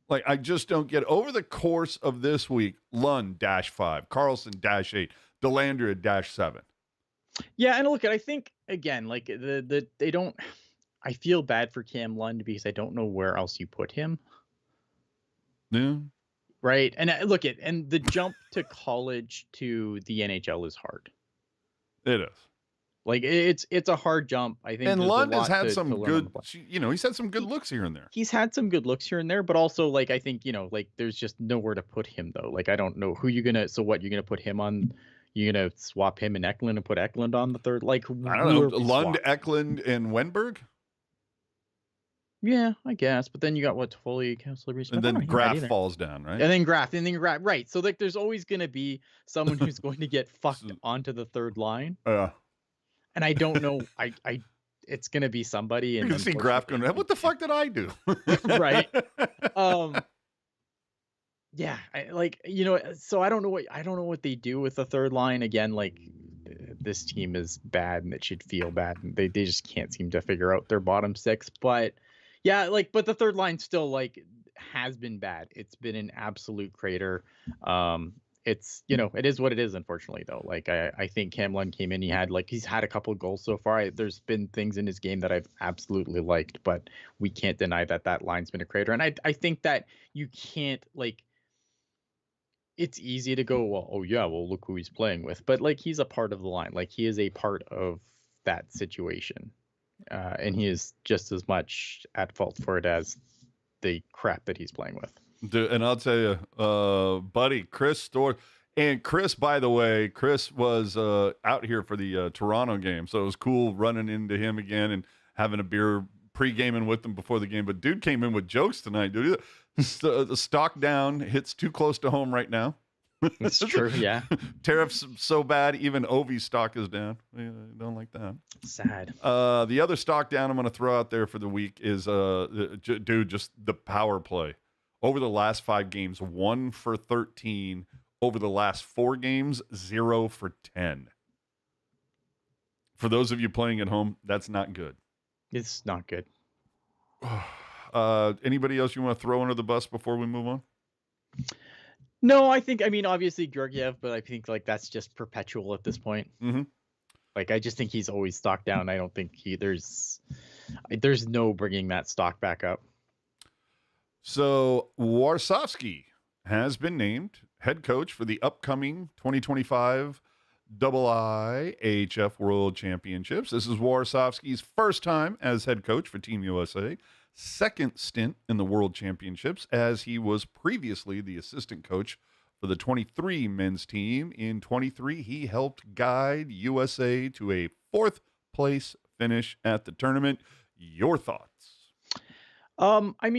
Like, I just don't get over the course of this week. Lund -5, Carlson -8, Delandria -7. Yeah, and look, I think again, like they don't. I feel bad for Cam Lund because I don't know where else you put him. Yeah. Right, and look and the jump to college to the NHL is hard. It is. Like it's a hard jump. I think. And there's a Lund has lot had to some learn on good, the fly. he's had some good looks here and there. He's had some good looks here and there, but also like I think like there's just nowhere to put him though. Like I don't know who you're gonna. So what you're gonna put him on? You're gonna swap him and Eklund and put Eklund on the third? Like I don't know. Lund, Eklund, and Wenberg? Yeah, I guess. But then you got what Toffoli, Calderbrini, And then Graf falls down, right? and then Graf, right. So like there's always gonna be someone who's going to get fucked onto the third line. Yeah. And I don't know. It's gonna be somebody. You And can see Graf going, what the fuck did I do? Right. Yeah. So I don't know what they do with the third line again. Like this team is bad, and it should feel bad, and they just can't seem to figure out their bottom six. But yeah, but the third line still has been bad. It's been an absolute crater. It's it is what it is, unfortunately, though. Like I think Cam Lund came in, he's had a couple of goals so far. There's been things in his game that I've absolutely liked, but we can't deny that line's been a crater. And I think that you can't it's easy to go, well, look who he's playing with, but he's a part of the line. Like he is a part of that situation, and he is just as much at fault for it as the crap that he's playing with. And I'll tell you, buddy, Chris Storr. And Chris, by the way, Chris was out here for the Toronto game. So it was cool running into him again and having a beer pre-gaming with him before the game. But dude came in with jokes tonight, dude. The stock down hits too close to home right now. That's true, yeah. Tariffs so bad, even Ovi's stock is down. I don't like that. Sad. The other stock down I'm going to throw out there for the week is, dude, just the power play. Over the last 5 games, 1 for 13. Over the last 4 games, 0 for 10. For those of you playing at home, that's not good. It's not good. Anybody else you want to throw under the bus before we move on? No, obviously Georgiev, but I think that's just perpetual at this point. Mm-hmm. I just think he's always stock down. I don't think there's no bringing that stock back up. So Warsofsky has been named head coach for the upcoming 2025 IIHF World Championships. This is Warsofsky's first time as head coach for Team USA, second stint in the World Championships, as he was previously the assistant coach for the 23 men's team. In 23, he helped guide USA to a 4th place finish at the tournament. Your thoughts?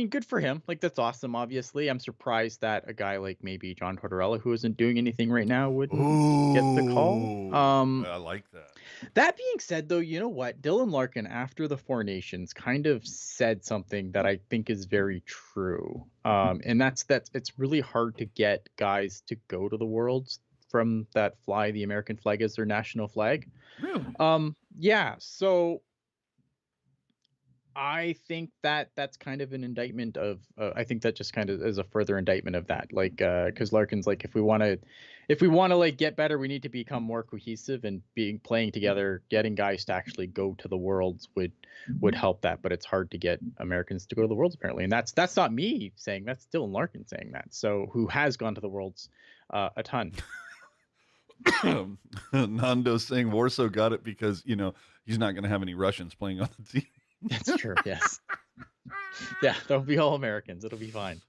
Good for him. That's awesome. Obviously, I'm surprised that a guy like maybe John Tortorella, who isn't doing anything right now, wouldn't get the call. I like that. That being said, though, you know what? Dylan Larkin, after the 4 Nations, kind of said something that I think is very true. And that's it's really hard to get guys to go to the Worlds from that fly the American flag as their national flag. Really? Yeah. So I think that's kind of an indictment of. I think that just kind of is a further indictment of that. Because Larkin's if we want to get better, we need to become more cohesive, and playing together, getting guys to actually go to the Worlds would help that. But it's hard to get Americans to go to the Worlds apparently, and that's not me saying, that's Dylan Larkin saying that. So who has gone to the Worlds a ton. Nando's saying Warsaw got it because he's not going to have any Russians playing on the team. That's true. Yes. Yeah, they'll be all Americans. It'll be fine.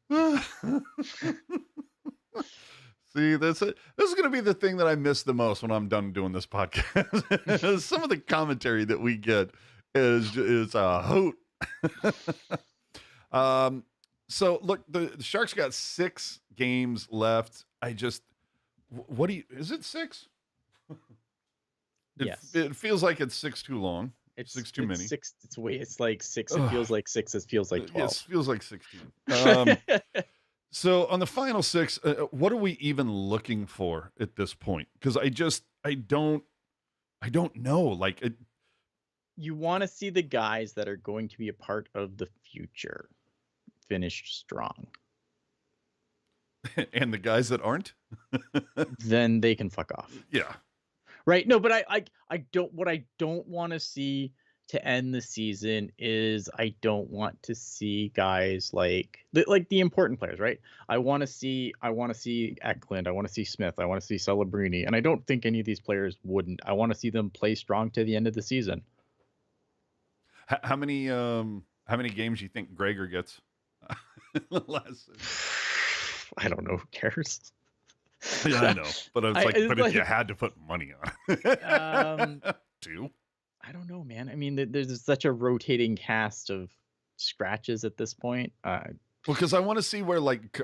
See, this is going to be the thing that I miss the most when I'm done doing this podcast. Some of the commentary that we get is a hoot. So look, the Sharks got 6 games left. Is it 6? Yes. It feels like it's 6 too long. It's 6 too many. 6. It's like 6. It feels like 6. It feels like 12. It feels like 16. So on the final 6, what are we even looking for at this point? Because I don't know. You want to see the guys that are going to be a part of the future finish strong. And the guys that aren't, then they can fuck off. Yeah. Right. No, but I don't want to see to end the season is I don't want to see guys like the important players, right? I want to see Eklund, I want to see Smith, I want to see Celebrini, and I don't think any of these players wouldn't. I want to see them play strong to the end of the season. How many games do you think Gregor gets? Last I don't know. Who cares? Yeah, I know, but it's like, but if you had to put money on it, 2. I don't know, man. I mean, there's such a rotating cast of scratches at this point. Well, because I want to see where, like,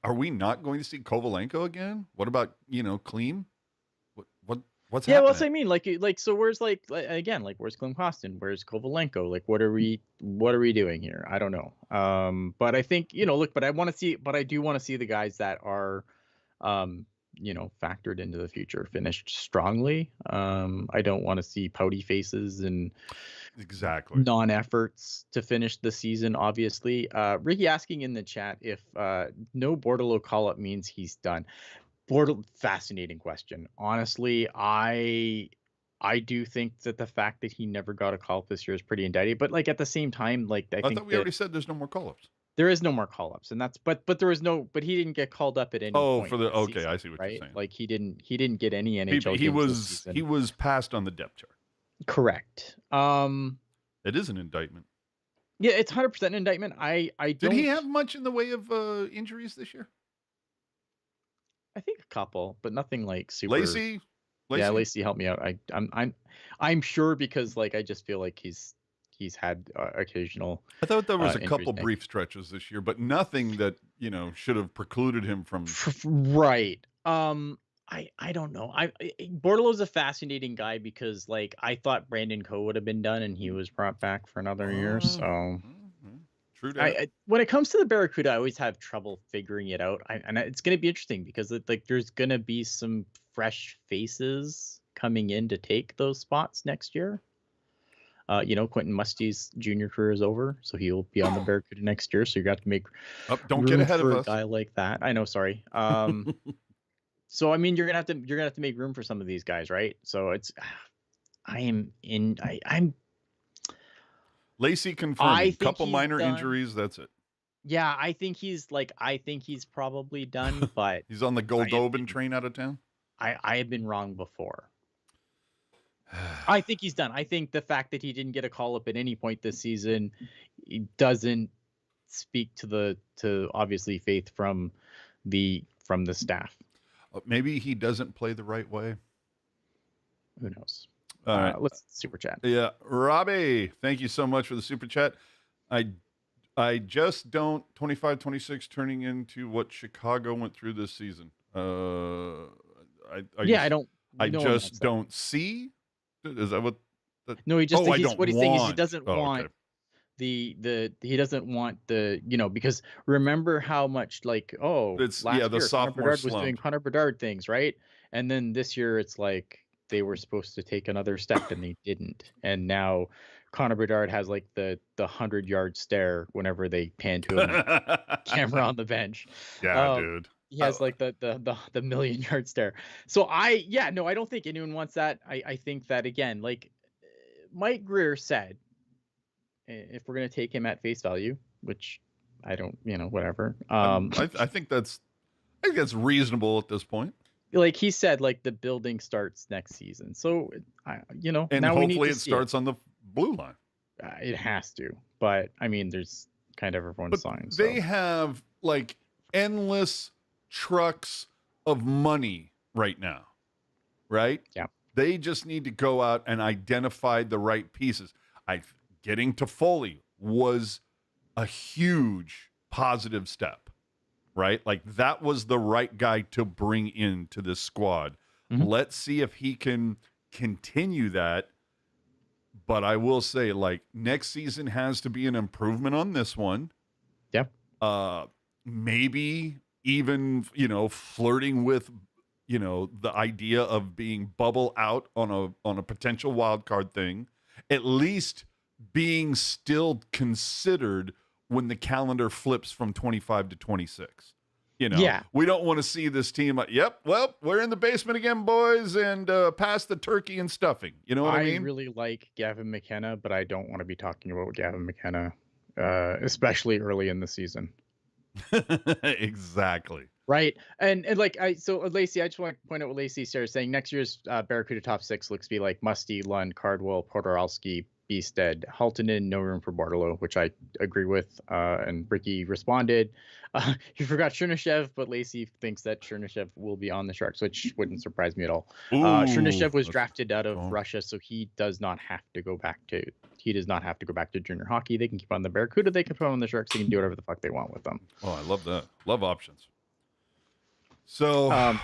are we not going to see Kovalenko again? What about Kleem? What's Yeah, happening? well, so I mean, like, so where's again, like, where's Klim Kostin? Where's Kovalenko? Like, what are we doing here? I don't know. But I think look, but I do want to see the guys that are, factored into the future, finished strongly. I don't want to see pouty faces and exactly non-efforts to finish the season. Obviously, Ricky asking in the chat if no Bordeleau call-up means he's done. Fascinating question. Honestly, I do think that the fact that he never got a call-up this year is pretty indicting. But like at the same time, like I think thought we already said there's no more call-ups. There is no more call-ups, and that's but there was no. But he didn't get called up at any point. For the season, I see what right? you're saying. Like he didn't get any NHL. He was passed on the depth chart. Correct. It is an indictment. Yeah, it's 100% an indictment. I Did don't. he have much in the way of injuries this year? I think a couple, but nothing like super. Lacey? Yeah, Lacey, help me out. I'm sure because like I just feel like he's had occasional. I thought there was a couple injuries. brief stretches this year, but nothing that should have precluded him from. Right. I don't know. Bordeleau's a fascinating guy because like I thought Brandon Coe would have been done and he was brought back for another year. So true. When it comes to the Barracuda, I always have trouble figuring it out. And it's going to be interesting because there's going to be some fresh faces coming in to take those spots next year. Quentin Musty's junior career is over, so he'll be on the Barracuda next year. So you got to make don't get ahead of us. A guy like that. I know, sorry. So I mean, you're gonna have to make room for some of these guys, right? So I'm Lacey confirmed couple minor done. Injuries. That's it. Yeah, I think he's probably done, but he's on the Goldobin train out of town. I have been wrong before. I think he's done. I think the fact that he didn't get a call up at any point this season doesn't speak to obviously faith from the staff. Maybe he doesn't play the right way. Who knows? All right. Let's super chat. Yeah, Robbie, thank you so much for the super chat. I just don't 25-26 turning into what Chicago went through this season. I just don't see. Is that what? No, what he's saying is he doesn't want. Okay. He doesn't want because remember how much last year the sophomore Connor Bedard slump. was doing Connor Bedard things, right? And then this year it's like they were supposed to take another step and they didn't, and now Connor Bedard has like the 100-yard stare whenever they pan to him, camera on the bench. Yeah, dude. He has like the 1,000,000-yard stare. So I don't think anyone wants that. I think that again, like Mike Greer said, if we're going to take him at face value, which I don't, whatever. I think that's reasonable at this point. Like he said, like the building starts next season. So, and now hopefully it starts on the blue line. It has to, but I mean, there's kind of everyone's signs. They have like endless trucks of money right now, right? Yeah. They just need to go out and identify the right pieces. Getting to Foley was a huge positive step, right? Like that was the right guy to bring into this squad. Mm-hmm. Let's see if he can continue that. But I will say, like, next season has to be an improvement on this one. Yep. Maybe even, flirting with, the idea of being bubble out on a potential wild card thing. At least being still considered when the calendar flips from 25 to 26. Yeah. We don't want to see this team. Yep. Well, we're in the basement again, boys, and pass the turkey and stuffing. You know what I mean? really like Gavin McKenna, but I don't want to be talking about Gavin McKenna, especially early in the season. Exactly. Right. And Lacey, I just want to point out what Lacey started saying. Next year's Barracuda top 6 looks to be like Musty, Lund, Cardwell, Podorowski, Beasted, Haltonen, no room for Bartolo, which I agree with. And Ricky responded. He forgot Chernyshov, but Lacey thinks that Chernyshov will be on the Sharks, which wouldn't surprise me at all. Chernyshov was drafted out of Russia, so he does not have to go back to junior hockey. They can keep on the Barracuda. They can put on the Sharks. They can do whatever the fuck they want with them. Oh, I love that. Love options. So, I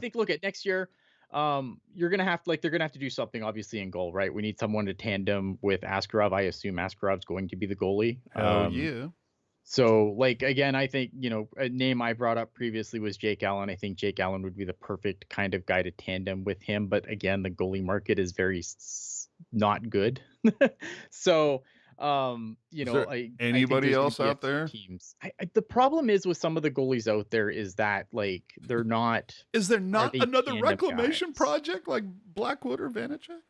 think next year, you're gonna have to they're gonna have to do something obviously in goal, right? We need someone to tandem with Askarov. I assume Askarov's going to be the goalie. Yeah. So again, I think a name I brought up previously was Jake Allen. I think Jake Allen would be the perfect kind of guy to tandem with him. But again, the goalie market is very not good. So. Anybody else out there? Teams. The problem is with some of the goalies out there is that they're not. Is there not another reclamation project like Blackwood or Vanacek?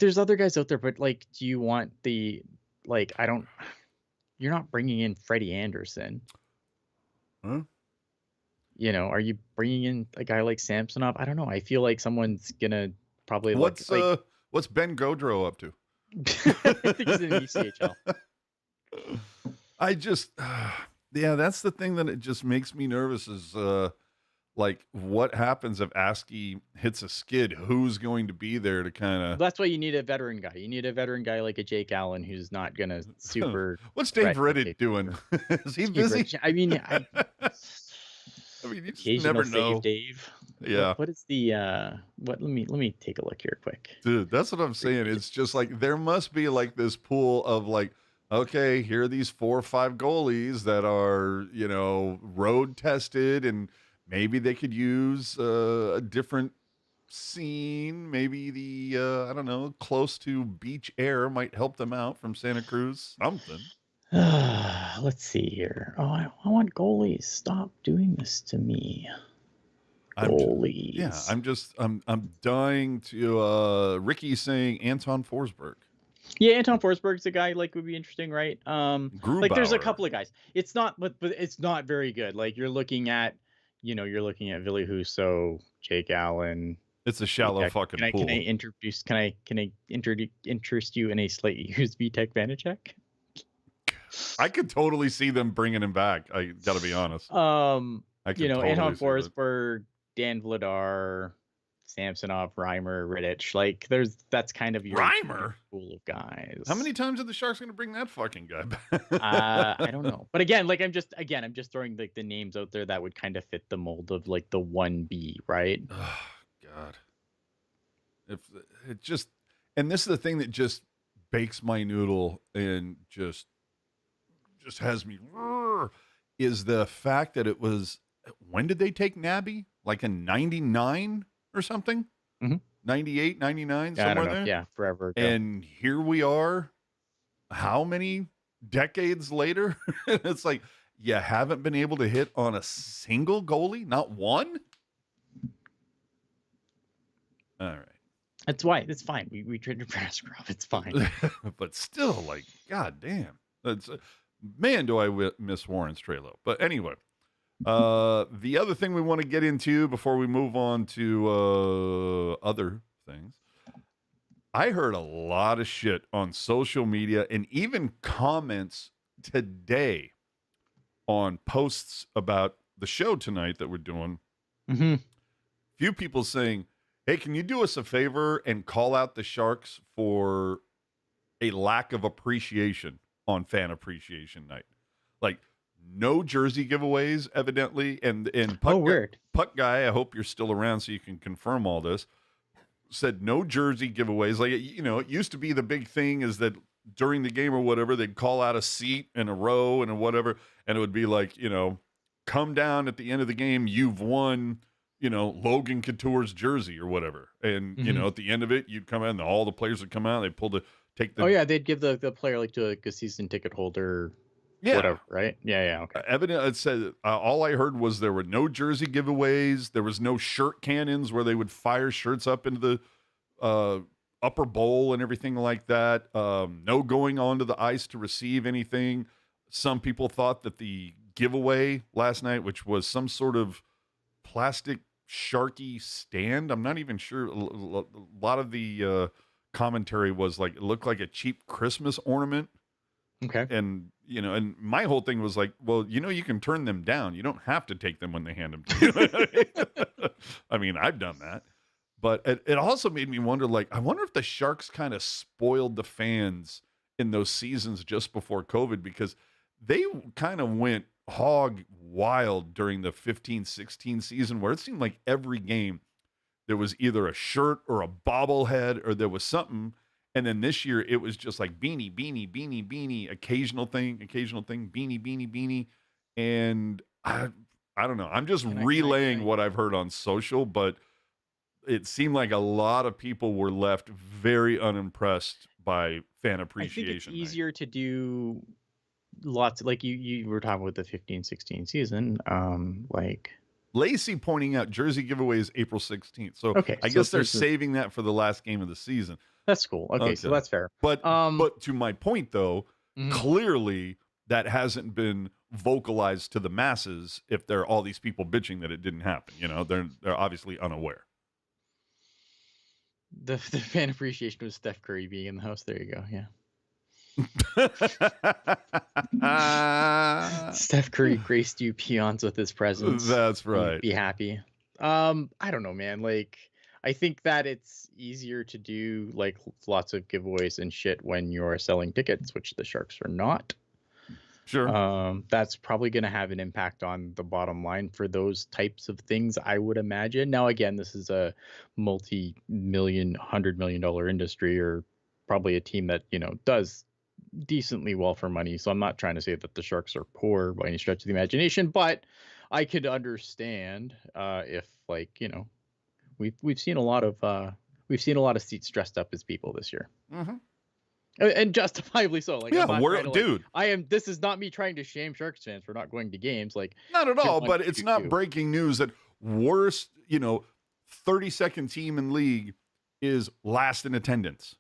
There's other guys out there, but do you want the You're not bringing in Freddie Anderson. Huh? Are you bringing in a guy like Samsonov? I don't know. I feel like someone's gonna probably what's Ben Gaudreau up to? I think he's in the ECHL. I just, that's the thing that it just makes me nervous is what happens if Askey hits a skid? Who's going to be there to kind of? That's why you need a veteran guy. You need a veteran guy like a Jake Allen who's not gonna super. What's Dave Riddick doing? Is he busy? I mean, you just never know. Save Dave. Yeah. What is the let me take a look here quick. Dude, that's what I'm saying. It's just there must be this pool of okay, here are these 4 or 5 goalies that are, road tested, and maybe they could use a different scene. Maybe the I don't know, close to beach air might help them out from Santa Cruz. Something. Let's see here. Oh, I want goalies. Stop doing this to me. Goalies. I'm dying to Ricky saying Anton Forsberg. Yeah, Anton Forsberg's a guy would be interesting, right? There's a couple of guys. It's not, but it's not very good. You're looking at Ville Husso, Jake Allen. It's a shallow fucking pool. Can I interest you in a slightly used Vitek Vanacek? I could totally see them bringing him back. I got to be honest. Anton Forsberg, Dan Vladar, Samsonov, Reimer, Rittich. That's kind of your Reimer pool of guys. How many times are the Sharks going to bring that fucking guy back? I don't know. But again, I'm just throwing the names out there that would kind of fit the mold of the 1B, right? Oh, God. If it just, and this is the thing that just bakes my noodle and just has me, is the fact that it was, when did they take Nabby? In 99 or something? Mm-hmm. 98, 99, somewhere there? Yeah, forever ago. And here we are, how many decades later? It's you haven't been able to hit on a single goalie? Not one? All right. That's why. It's fine. We traded for Askarov. It's fine. But still, God damn. That's, man, do I miss Warren Strelo. But anyway, the other thing we want to get into before we move on to other things, I heard a lot of shit on social media and even comments today on posts about the show tonight that we're doing. Mm-hmm. Few people saying, hey, can you do us a favor and call out the Sharks for a lack of appreciation on Fan Appreciation Night? No jersey giveaways, evidently. And weird. Puck Guy, I hope you're still around so you can confirm all this, said no jersey giveaways. It used to be the big thing is that during the game or whatever, they'd call out a seat and a row and whatever, and it would be come down at the end of the game, you've won, Logan Couture's jersey or whatever. And, at the end of it, you'd come in and all the players would come out. They take the... Oh, yeah, they'd give the player to a season ticket holder Yeah. whatever, right? Yeah, okay. Evident. It said all I heard was there were no jersey giveaways. There was no shirt cannons where they would fire shirts up into the upper bowl and everything like that. No going onto the ice to receive anything. Some people thought that the giveaway last night, which was some sort of plastic Sharky stand, I'm not even sure. A lot of the commentary was like it looked like a cheap Christmas ornament. Okay. And, and my whole thing was like, well, you can turn them down. You don't have to take them when they hand them to you. I mean, I've done that. But it also made me wonder, like, I wonder if the Sharks kind of spoiled the fans in those seasons just before COVID, because they kind of went hog wild during the 15-16 season, where it seemed like every game there was either a shirt or a bobblehead or there was something. And then this year it was just like beanie, beanie, beanie, beanie, occasional thing, beanie, beanie, beanie. And I don't know. I'm just relaying what I've heard on social, but it seemed like a lot of people were left very unimpressed by fan appreciation. I think it's easier to do lots, like you were talking about the 15-16 season, like Lacey pointing out jersey giveaways April 16th. So okay, I guess they're saving that for the last game of the season. That's cool. Okay, so that's fair. But to my point though, clearly that hasn't been vocalized to the masses if there are all these people bitching that it didn't happen. They're obviously unaware. The fan appreciation was Steph Curry being in the house. There you go. Yeah. Steph Curry graced you peons with his presence. That's right. Be happy. I don't know, man. Like, I think that it's easier to do like lots of giveaways and shit when you're selling tickets, which the Sharks are not. Sure. That's probably going to have an impact on the bottom line for those types of things, I would imagine. Now, again, this is a multi-million, $100 million industry, or probably a team that, does decently well for money. So I'm not trying to say that the Sharks are poor by any stretch of the imagination, but I could understand if, like, we've seen a lot of seats dressed up as people this year. Mm-hmm. And justifiably so. Like, yeah, dude. This is not me trying to shame Sharks fans for not going to games. Like, not at all. But it's not breaking news that worst, 32nd team in league is last in attendance.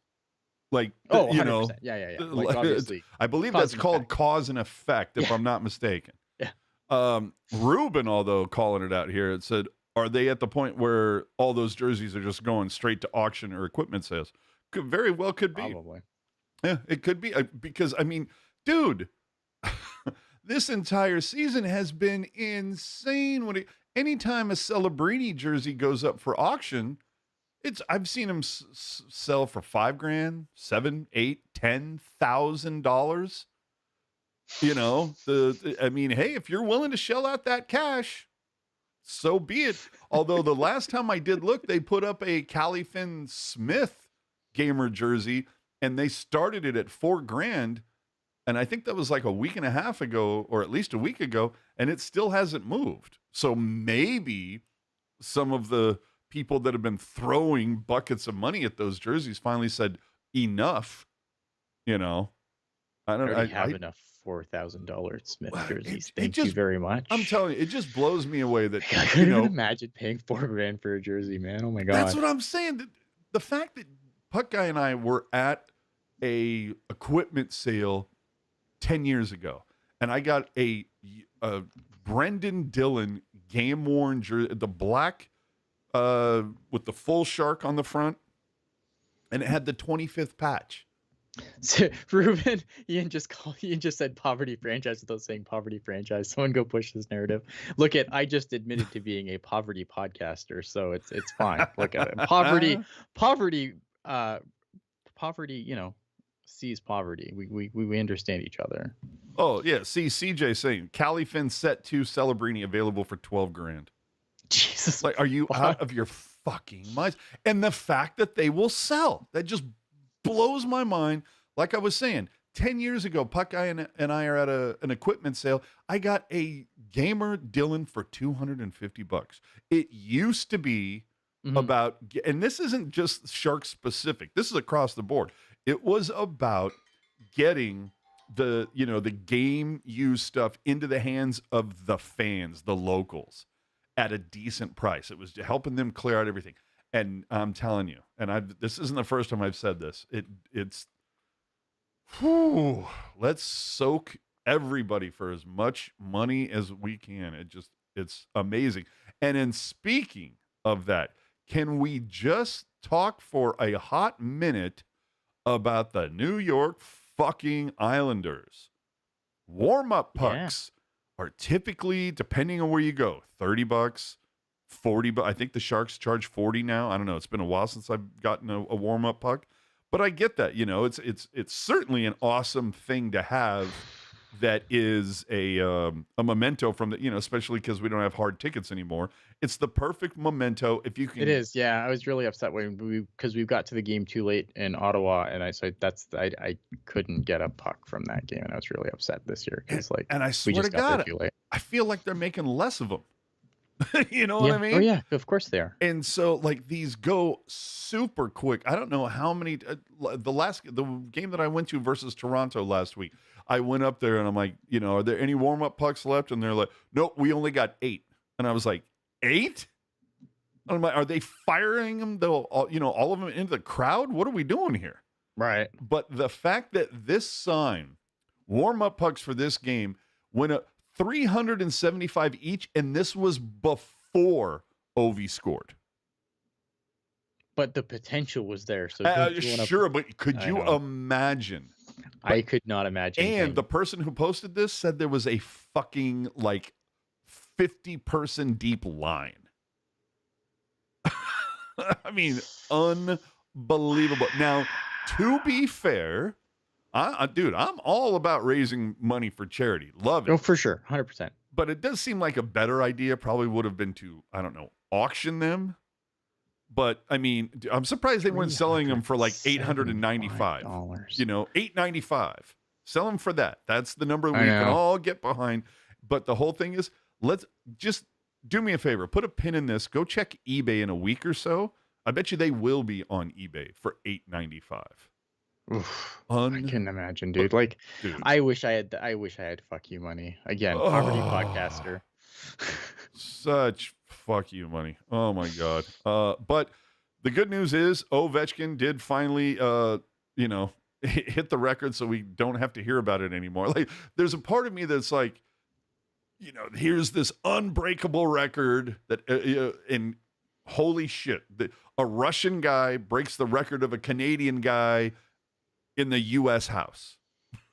Like, 100%. Yeah. Like, obviously, I believe that's called cause and effect, if I'm not mistaken. Yeah. Ruben, although calling it out here, it said, are they at the point where all those jerseys are just going straight to auction or equipment sales? Very well could be. Probably. Yeah, it could be, because, I mean, dude, this entire season has been insane. Anytime a Celebrini jersey goes up for auction, I've seen them sell for $5,000, $7,000, $8,000, $10,000. I mean, hey, if you're willing to shell out that cash, so be it. Although the last time I did look, they put up a Califin Smith gamer jersey, and they started it at $4,000. And I think that was like a week and a half ago, or at least a week ago, and it still hasn't moved. So maybe some of the people that have been throwing buckets of money at those jerseys finally said enough. I don't have enough $4,000 Smith jerseys. Thank you very much. I'm telling you, it just blows me away that I couldn't even imagine paying $4,000 for a jersey, man. Oh my god. That's what I'm saying. The fact that Puck Guy and I were at a equipment sale 10 years ago, and I got a Brendan Dillon game worn jersey, the black with the full shark on the front, and it had the 25th patch. So, Ruben, Ian just said poverty franchise without saying poverty franchise. Someone go push this narrative. Look at, I just admitted to being a poverty podcaster, so it's fine. Look at it. Poverty, sees poverty. We understand each other. Oh yeah. See, CJ saying Califin Set 2 Celebrini available for $12,000. Jesus, like, are you out of your fucking minds? And the fact that they will sell, that just blows my mind. Like I was saying, 10 years ago, Puck Guy and I are at an equipment sale. I got a gamer Dylan for $250. It used to be about, and this isn't just Shark specific, this is across the board. It was about getting the game used stuff into the hands of the fans, the locals, at a decent price. It was helping them clear out everything. And I'm telling you, and this isn't the first time I've said this. It's let's soak everybody for as much money as we can. It's amazing. And in speaking of that, can we just talk for a hot minute about the New York fucking Islanders? Warm-up pucks are typically, depending on where you go, $30, $40. I think the Sharks charge $40 now. I don't know. It's been a while since I've gotten a warm-up puck, but I get that. It's certainly an awesome thing to have. That is a memento from the, especially because we don't have hard tickets anymore. It's the perfect memento if you can. It is, yeah. I was really upset because we got to the game too late in Ottawa, and I couldn't get a puck from that game, and I was really upset this year because and I swear to God, I feel like they're making less of them. You know what I mean? Oh yeah, of course they are. And so these go super quick. I don't know how many. The game that I went to versus Toronto last week, I went up there and I'm like, are there any warm up pucks left? And they're like, nope, we only got 8. And I was like, 8? And I'm like, are they firing them though? All of them into the crowd? What are we doing here? Right. But the fact that this sign, warm up pucks for this game, went up 375 each, and this was before Ovi scored. But the potential was there. So sure, but could you imagine? I could not imagine. And the person who posted this said there was a fucking 50-person deep line. I mean, unbelievable. Now, to be fair, dude, I'm all about raising money for charity. Love it. Oh, for sure. 100%. But it does seem like a better idea probably would have been to, I don't know, auction them. But I mean, I'm surprised they weren't selling them for $895. $895. Sell them for that. That's the number we can all get behind. But the whole thing is, let's just do me a favor. Put a pin in this. Go check eBay in a week or so. I bet you they will be on eBay for $895. Oof, I can imagine, dude. Dude. I wish I had fuck you money again. Poverty podcaster. Such fuck you money. Oh my God. But the good news is Ovechkin did finally, hit the record, so we don't have to hear about it anymore. There's a part of me that's like, here's this unbreakable record that, and holy shit, a Russian guy breaks the record of a Canadian guy in the U.S. House.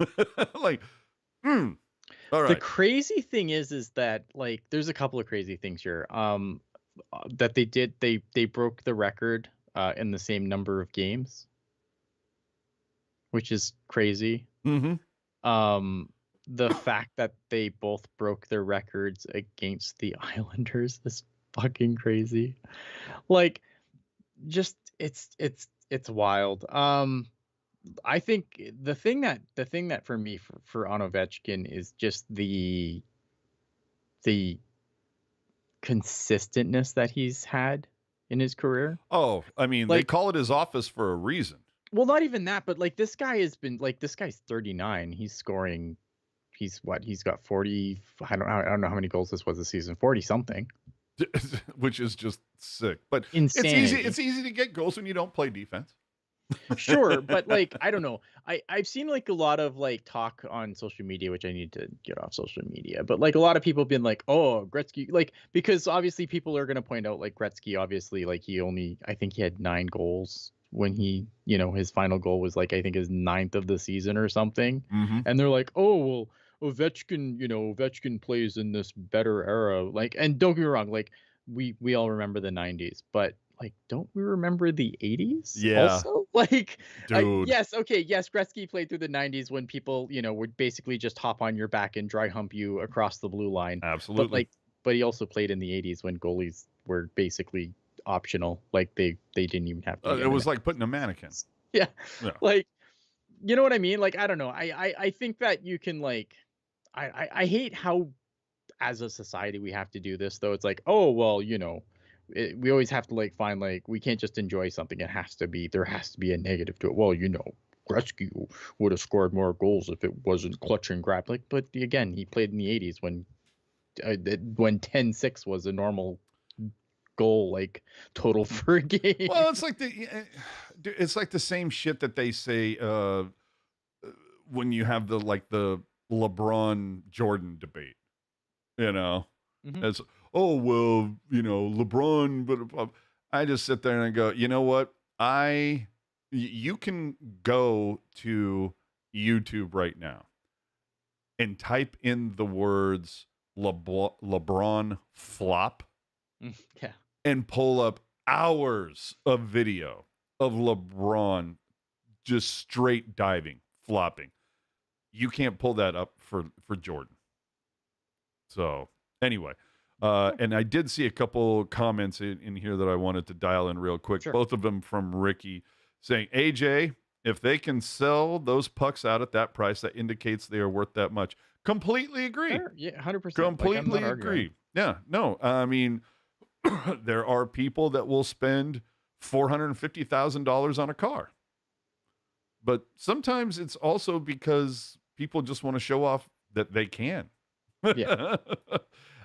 All right. The crazy thing is that there's a couple of crazy things here. That they broke the record in the same number of games, which is crazy. Mm-hmm. The fact that they both broke their records against the Islanders is fucking crazy. It's wild. I think the thing that for me for Ovechkin is just the consistentness that he's had in his career. Oh, I mean, they call it his office for a reason. Well, not even that, but this guy has been this guy's 39. He's scoring. He's got 40. I don't know how many goals this was this season. 40 something. Which is just sick. But Insanity. It's easy to get goals when you don't play defense. Sure, but I don't know. I've seen a lot of talk on social media, which I need to get off social media. But a lot of people have been oh, Gretzky, because obviously people are going to point out Gretzky, obviously I think he had 9 goals when he, his final goal was I think his 9th of the season or something. Mm-hmm. And they're oh, well, Ovechkin plays in this better era. And don't get me wrong, we all remember the 90s, but don't we remember the 80s? Yeah. Also, dude. Yes, Gretzky played through the 90s when people, would basically just hop on your back and dry hump you across the blue line. Absolutely. But he also played in the 80s when goalies were basically optional. They didn't even have to. It was like putting a mannequin. Yeah. You know what I mean? I don't know. I think that you can I hate how as a society we have to do this though. It's oh well, we always have to find we can't just enjoy something. There has to be a negative to it. Well, Gretzky would have scored more goals if it wasn't clutch and grab. Like, but again, he played in the 80s when 10-6 was a normal goal, like total for a game. Well, it's like the same shit that they say when you have the LeBron Jordan debate. You know, it's LeBron, but I just sit there and I go, you know what? You can go to YouTube right now and type in the words LeBron flop Yeah. and pull up hours of video of LeBron just straight diving, flopping. You can't pull that up for Jordan. So anyway, and I did see a couple comments in here that I wanted to dial in real quick. Sure. Both of them from Ricky saying, AJ, if they can sell those pucks out at that price, that indicates they are worth that much. Completely agree. Sure. Yeah, 100%. Completely agree. Yeah, no, I mean, there are people that will spend $450,000 on a car. But sometimes it's also because people just want to show off that they can. Yeah.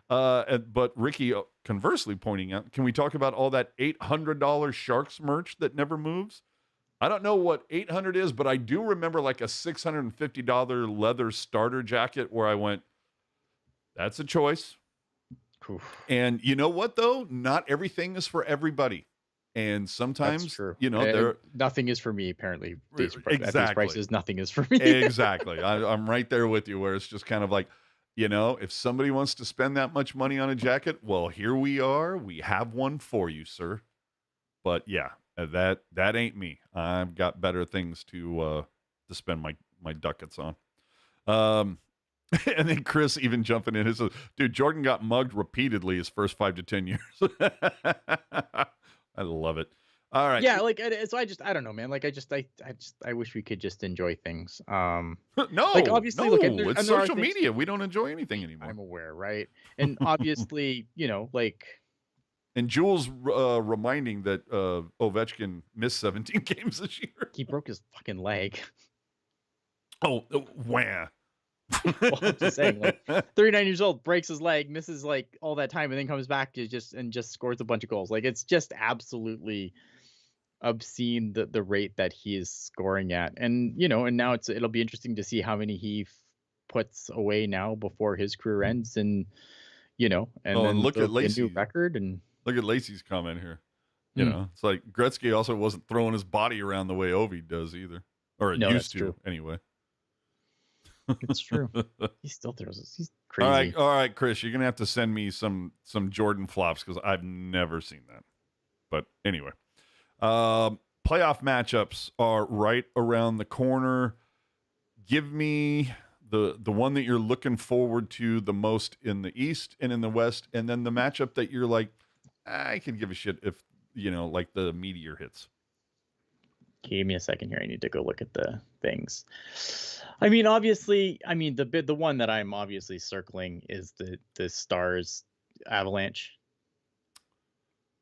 But Ricky, conversely pointing out, can we talk about all that $800 Sharks merch that never moves? I don't know what 800 is, but I do remember like a $650 leather starter jacket where I went, that's a choice. Oof. And you know what, though? Not everything is for everybody. And sometimes, That's true. Nothing is for me, apparently. At these Exactly. prices, nothing is for me. Exactly. I'm right there with you, where it's just kind of like, if somebody wants to spend that much money on a jacket, well, here we are. We have one for you, sir. But yeah, that ain't me. I've got better things to spend my ducats on. And then Chris even jumping in, he says, dude, Jordan got mugged repeatedly his first 5 to 10 years. I love it. All right. Yeah, so I don't know, man. I wish we could just enjoy things. No, obviously, no, and it's there are social things- media. We don't enjoy anything anymore. I'm aware, right? And obviously, And Jules reminding that Ovechkin missed 17 games this year. he broke his fucking leg. Oh, wham. Well, I'm just saying, 39 years old, breaks his leg, misses all that time, and then comes back to just scores a bunch of goals. It's just absolutely obscene the rate that he is scoring at. And and now it'll be interesting to see how many he puts away now before his career ends, and and then look at a new Lacey. record. And Look at Lacey's comment here. It's like Gretzky also wasn't throwing his body around the way Ovi does either, or it used to true. anyway. It's true. He still throws it. He's crazy. All right, Chris, you're gonna have to send me some Jordan flops because I've never seen that. But anyway, playoff matchups are right around the corner. Give me the one that you're looking forward to the most in the East and in the West, and then the matchup that you're like, I could give a shit if the meteor hits. Give me a second here. I need to go look at the things. I mean, obviously, the one that I'm obviously circling is the Stars Avalanche.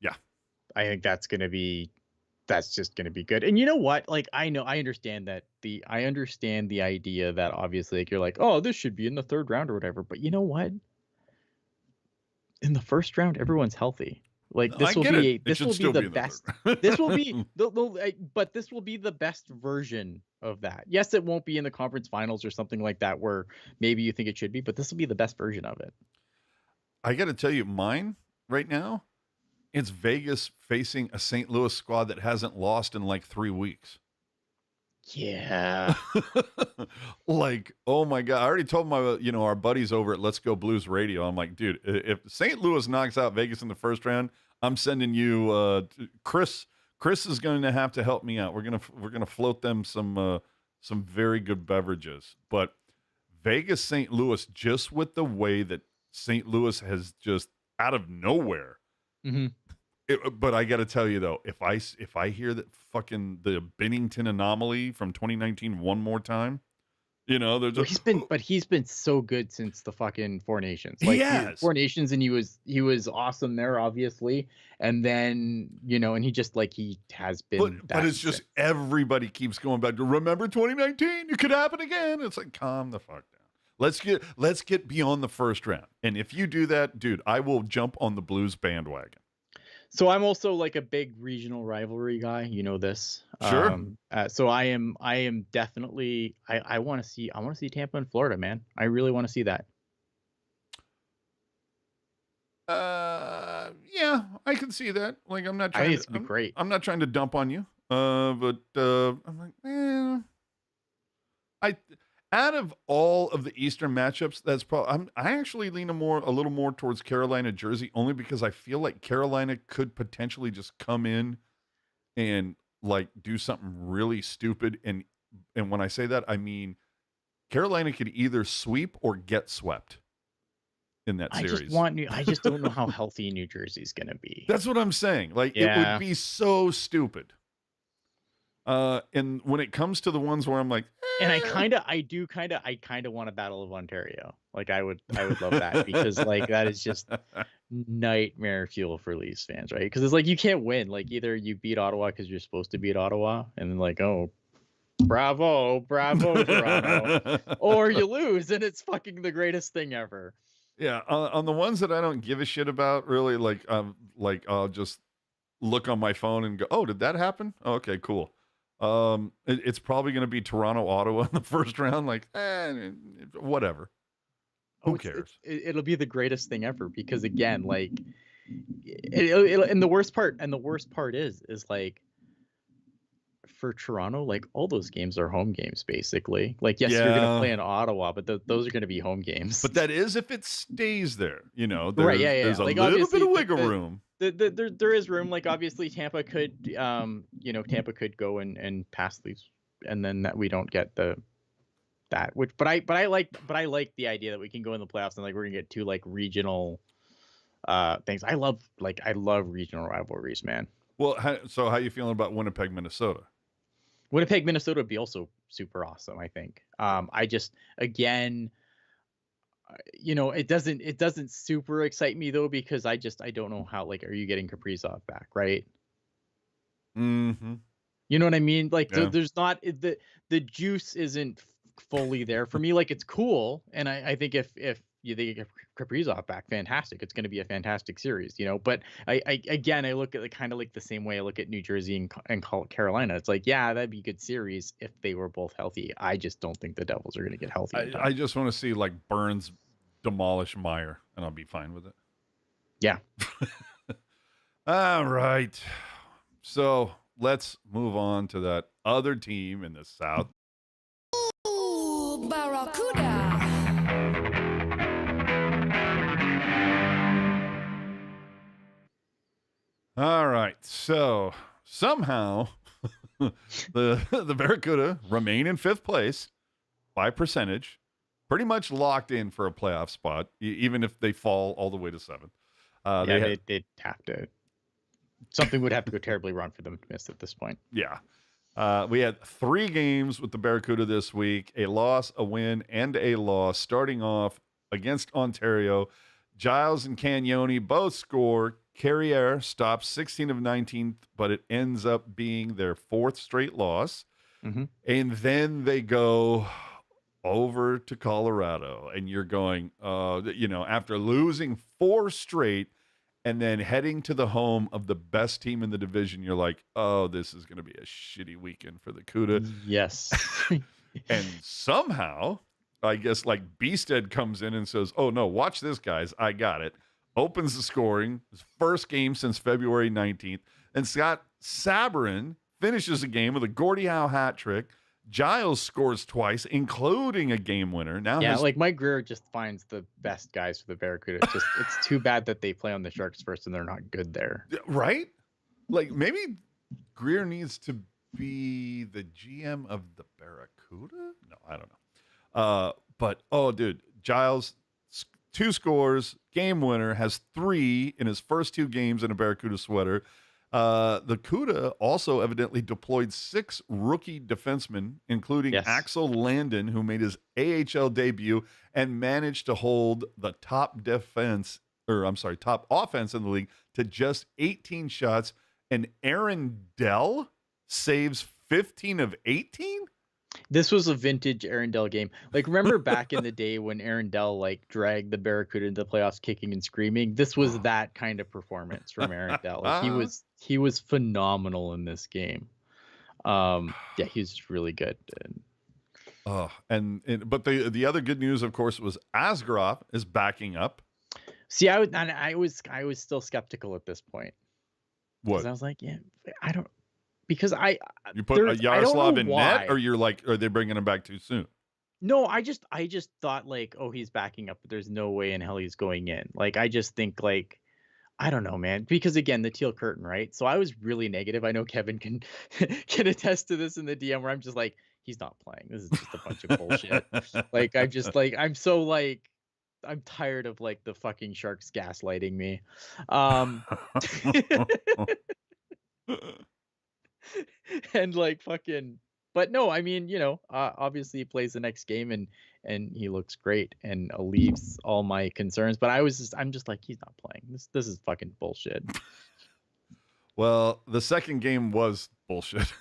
Yeah, I think that's just gonna be good. And you know what? I understand the idea that obviously you're like, oh, this should be in the third round or whatever. But you know what? In the first round, everyone's healthy. This will be the best. This will be but this will be the best version of that. Yes, it won't be in the conference finals or something like that where maybe you think it should be, but this will be the best version of it. I got to tell you, mine right now, it's Vegas facing a St. Louis squad that hasn't lost in 3 weeks. Yeah. Oh my God. I already told my, our buddies over at Let's Go Blues Radio. I'm like, dude, if St. Louis knocks out Vegas in the first round, I'm sending you, Chris. Chris is going to have to help me out. We're going to float them some very good beverages, but Vegas, St. Louis, just with the way that St. Louis has just out of nowhere. Mm-hmm. But I got to tell you though, if I hear that fucking the Bennington anomaly from 2019 one more time, You know, they're Well, just he's been so good since the fucking Four Nations. He Like has. Four Nations, and he was awesome there, obviously. And then and he just he has been. but it's just everybody keeps going back to remember 2019. It could happen again. It's like calm the fuck down. Let's get beyond the first round. And if you do that, dude, I will jump on the Blues bandwagon. So I'm also like a big regional rivalry guy. You know this. Sure. So I am definitely. I want to see Tampa and Florida, man. I really want to see that. Yeah, I can see that. Like, I'm not trying. I think it's gonna be great. I'm not trying to dump on you. But I'm like, out of all of the Eastern matchups, that's probably I actually lean a little more towards Carolina, Jersey, only because I feel like Carolina could potentially just come in and like do something really stupid. And when I say that, I mean Carolina could either sweep or get swept in that series. I just don't know how healthy New Jersey's gonna be. That's what I'm saying. Like, it would be so stupid. And when it comes to the ones where I'm like, and I kind of want a Battle of Ontario. Like I would love that, because like that is just nightmare fuel for Leafs fans, right? Because it's like you can't win. Like either you beat Ottawa because you're supposed to beat Ottawa, and then like, oh, bravo Toronto, or you lose and it's fucking the greatest thing ever. Yeah, on the ones that I don't give a shit about, really, like I'll just look on my phone and go, oh, did that happen? Oh, okay, cool. It's probably going to be Toronto, Ottawa in the first round. Like, whatever. Who cares? It'll be the greatest thing ever, because again, like, and the worst part is like, for Toronto, like all those games are home games basically. Like, yes, you're gonna play in Ottawa, but those are gonna be home games. But that is if it stays there. You know, right? Yeah. There's a like, little bit of wiggle room. There is room. Like obviously Tampa could go and pass these, and then that we don't get that. Which, but I like the idea that we can go in the playoffs and like we're gonna get two like regional things. I love regional rivalries, man. Well, so how you feeling about Winnipeg, Minnesota? Winnipeg, Minnesota would be also super awesome, I think. I just, again, it doesn't super excite me though, because I don't know how, like, are you getting Kaprizov back, right? Mm-hmm. You know what I mean? Like, Yeah. there's not, the juice isn't fully there for me. Like, it's cool, and I think if you think Kaprizov back, fantastic. It's going to be a fantastic series, But I look at it kind of like the same way I look at New Jersey and Carolina. It's like, yeah, that'd be a good series if they were both healthy. I just don't think the Devils are going to get healthy. I just want to see like Burns demolish Meyer, and I'll be fine with it. Yeah. All right. So let's move on to that other team in the South. Ooh, Barracuda. All right, so somehow the Barracuda remain in fifth place by percentage, pretty much locked in for a playoff spot, even if they fall all the way to seventh. They'd have to. Something would have to go terribly wrong for them to miss at this point. Yeah. We had 3 games with the Barracuda this week, a loss, a win, and a loss, starting off against Ontario. Giles and Cagnoni both score. Carrier stops 16 of 19, but it ends up being their 4th straight loss. Mm-hmm. And then they go over to Colorado, and you're going, after losing 4 straight and then heading to the home of the best team in the division, you're like, oh, this is going to be a shitty weekend for the Cuda. Yes. And somehow, I guess, like, Beasted comes in and says, oh, no, watch this, guys. I got it. Opens the scoring, his first game since February 19th. And Scott Sabourin finishes the game with a Gordie Howe hat trick. Giles scores twice, including a game winner. Now, like Mike Greer just finds the best guys for the Barracuda. It's too bad that they play on the Sharks first and they're not good there. Right? Like, maybe Greer needs to be the GM of the Barracuda? No, I don't know. But, oh, dude, Giles, 2 scores, game winner, has 3 in his first 2 games in a Barracuda sweater. The CUDA also evidently deployed 6 rookie defensemen, including Yes. Axel Landon, who made his AHL debut and managed to hold the top top offense in the league to just 18 shots. And Aaron Dell saves 15 of 18? This was a vintage Arundel game. Like, remember back in the day when Arundel like dragged the Barracuda into the playoffs, kicking and screaming? This was that kind of performance from Arundel. Like, he was phenomenal in this game. Yeah, he's just really good. But the other good news, of course, was Askarov is backing up. See, I was still skeptical at this point. What? I was like, yeah, I don't. Because You put a Yaroslav in net, or why. you're like, are they bringing him back too soon? No, I just thought like, oh, he's backing up, but there's no way in hell he's going in. Like, I just think like, I don't know, man. Because again, the teal curtain, right? So I was really negative. I know Kevin can can attest to this in the DM where I'm just like, he's not playing. This is just a bunch of bullshit. Like, I'm just like, I'm so like, I'm tired of like the fucking Sharks gaslighting me. And like fucking, but no, I mean, obviously he plays the next game and he looks great and alleviates all my concerns. But I'm just like, he's not playing. This is fucking bullshit. Well, the second game was bullshit.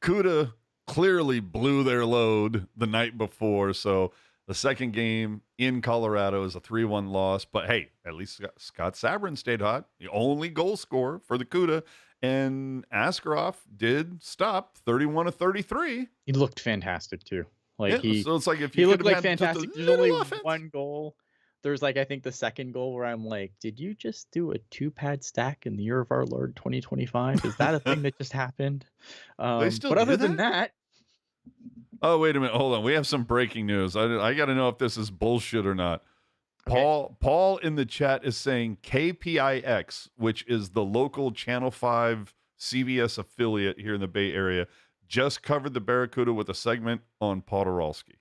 CUDA clearly blew their load the night before, so the second game in Colorado is a 3-1 loss. But hey, at least Scott Sabrin stayed hot, the only goal scorer for the CUDA. And Askarov did stop 31 of 33. He looked fantastic too. Like so it's like if he you looked could like have had just a fantastic. There's little only offense. one goal. There's like, I think the second goal where I'm like, did you just do a 2-pad stack in the year of our Lord 2025? Is that a thing that just happened? Still but do other than that? that, Oh, wait a minute. Hold on. We have some breaking news. I got to know if this is bullshit or not. Okay. Paul in the chat is saying KPIX, which is the local Channel 5 CBS affiliate here in the Bay Area, just covered the Barracuda with a segment on Podorowski.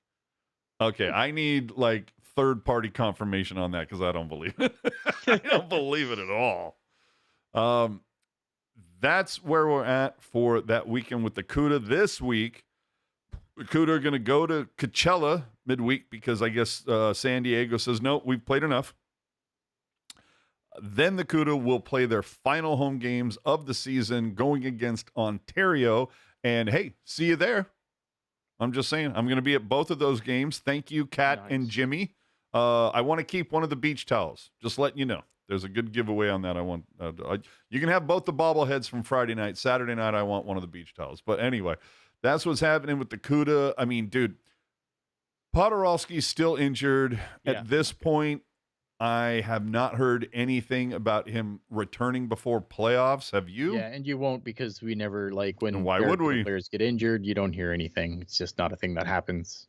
Okay, I need like third-party confirmation on that because I don't believe it. I don't believe it at all. That's where we're at for that weekend with the CUDA. This week, the CUDA are going to go to Coachella midweek because I guess San Diego says, no, we've played enough. Then the CUDA will play their final home games of the season going against Ontario. And hey, see you there. I'm just saying, I'm going to be at both of those games. Thank you, Kat and Jimmy. I want to keep one of the beach towels. Just letting you know. There's a good giveaway on that. I want you can have both the bobbleheads from Friday night. Saturday night, I want one of the beach towels. But anyway, that's what's happening with the CUDA. I mean, dude, Podorowski's still injured. At this point, I have not heard anything about him returning before playoffs. Have you? Yeah, and you won't because we never like when And why would we? players get injured, you don't hear anything. It's just not a thing that happens.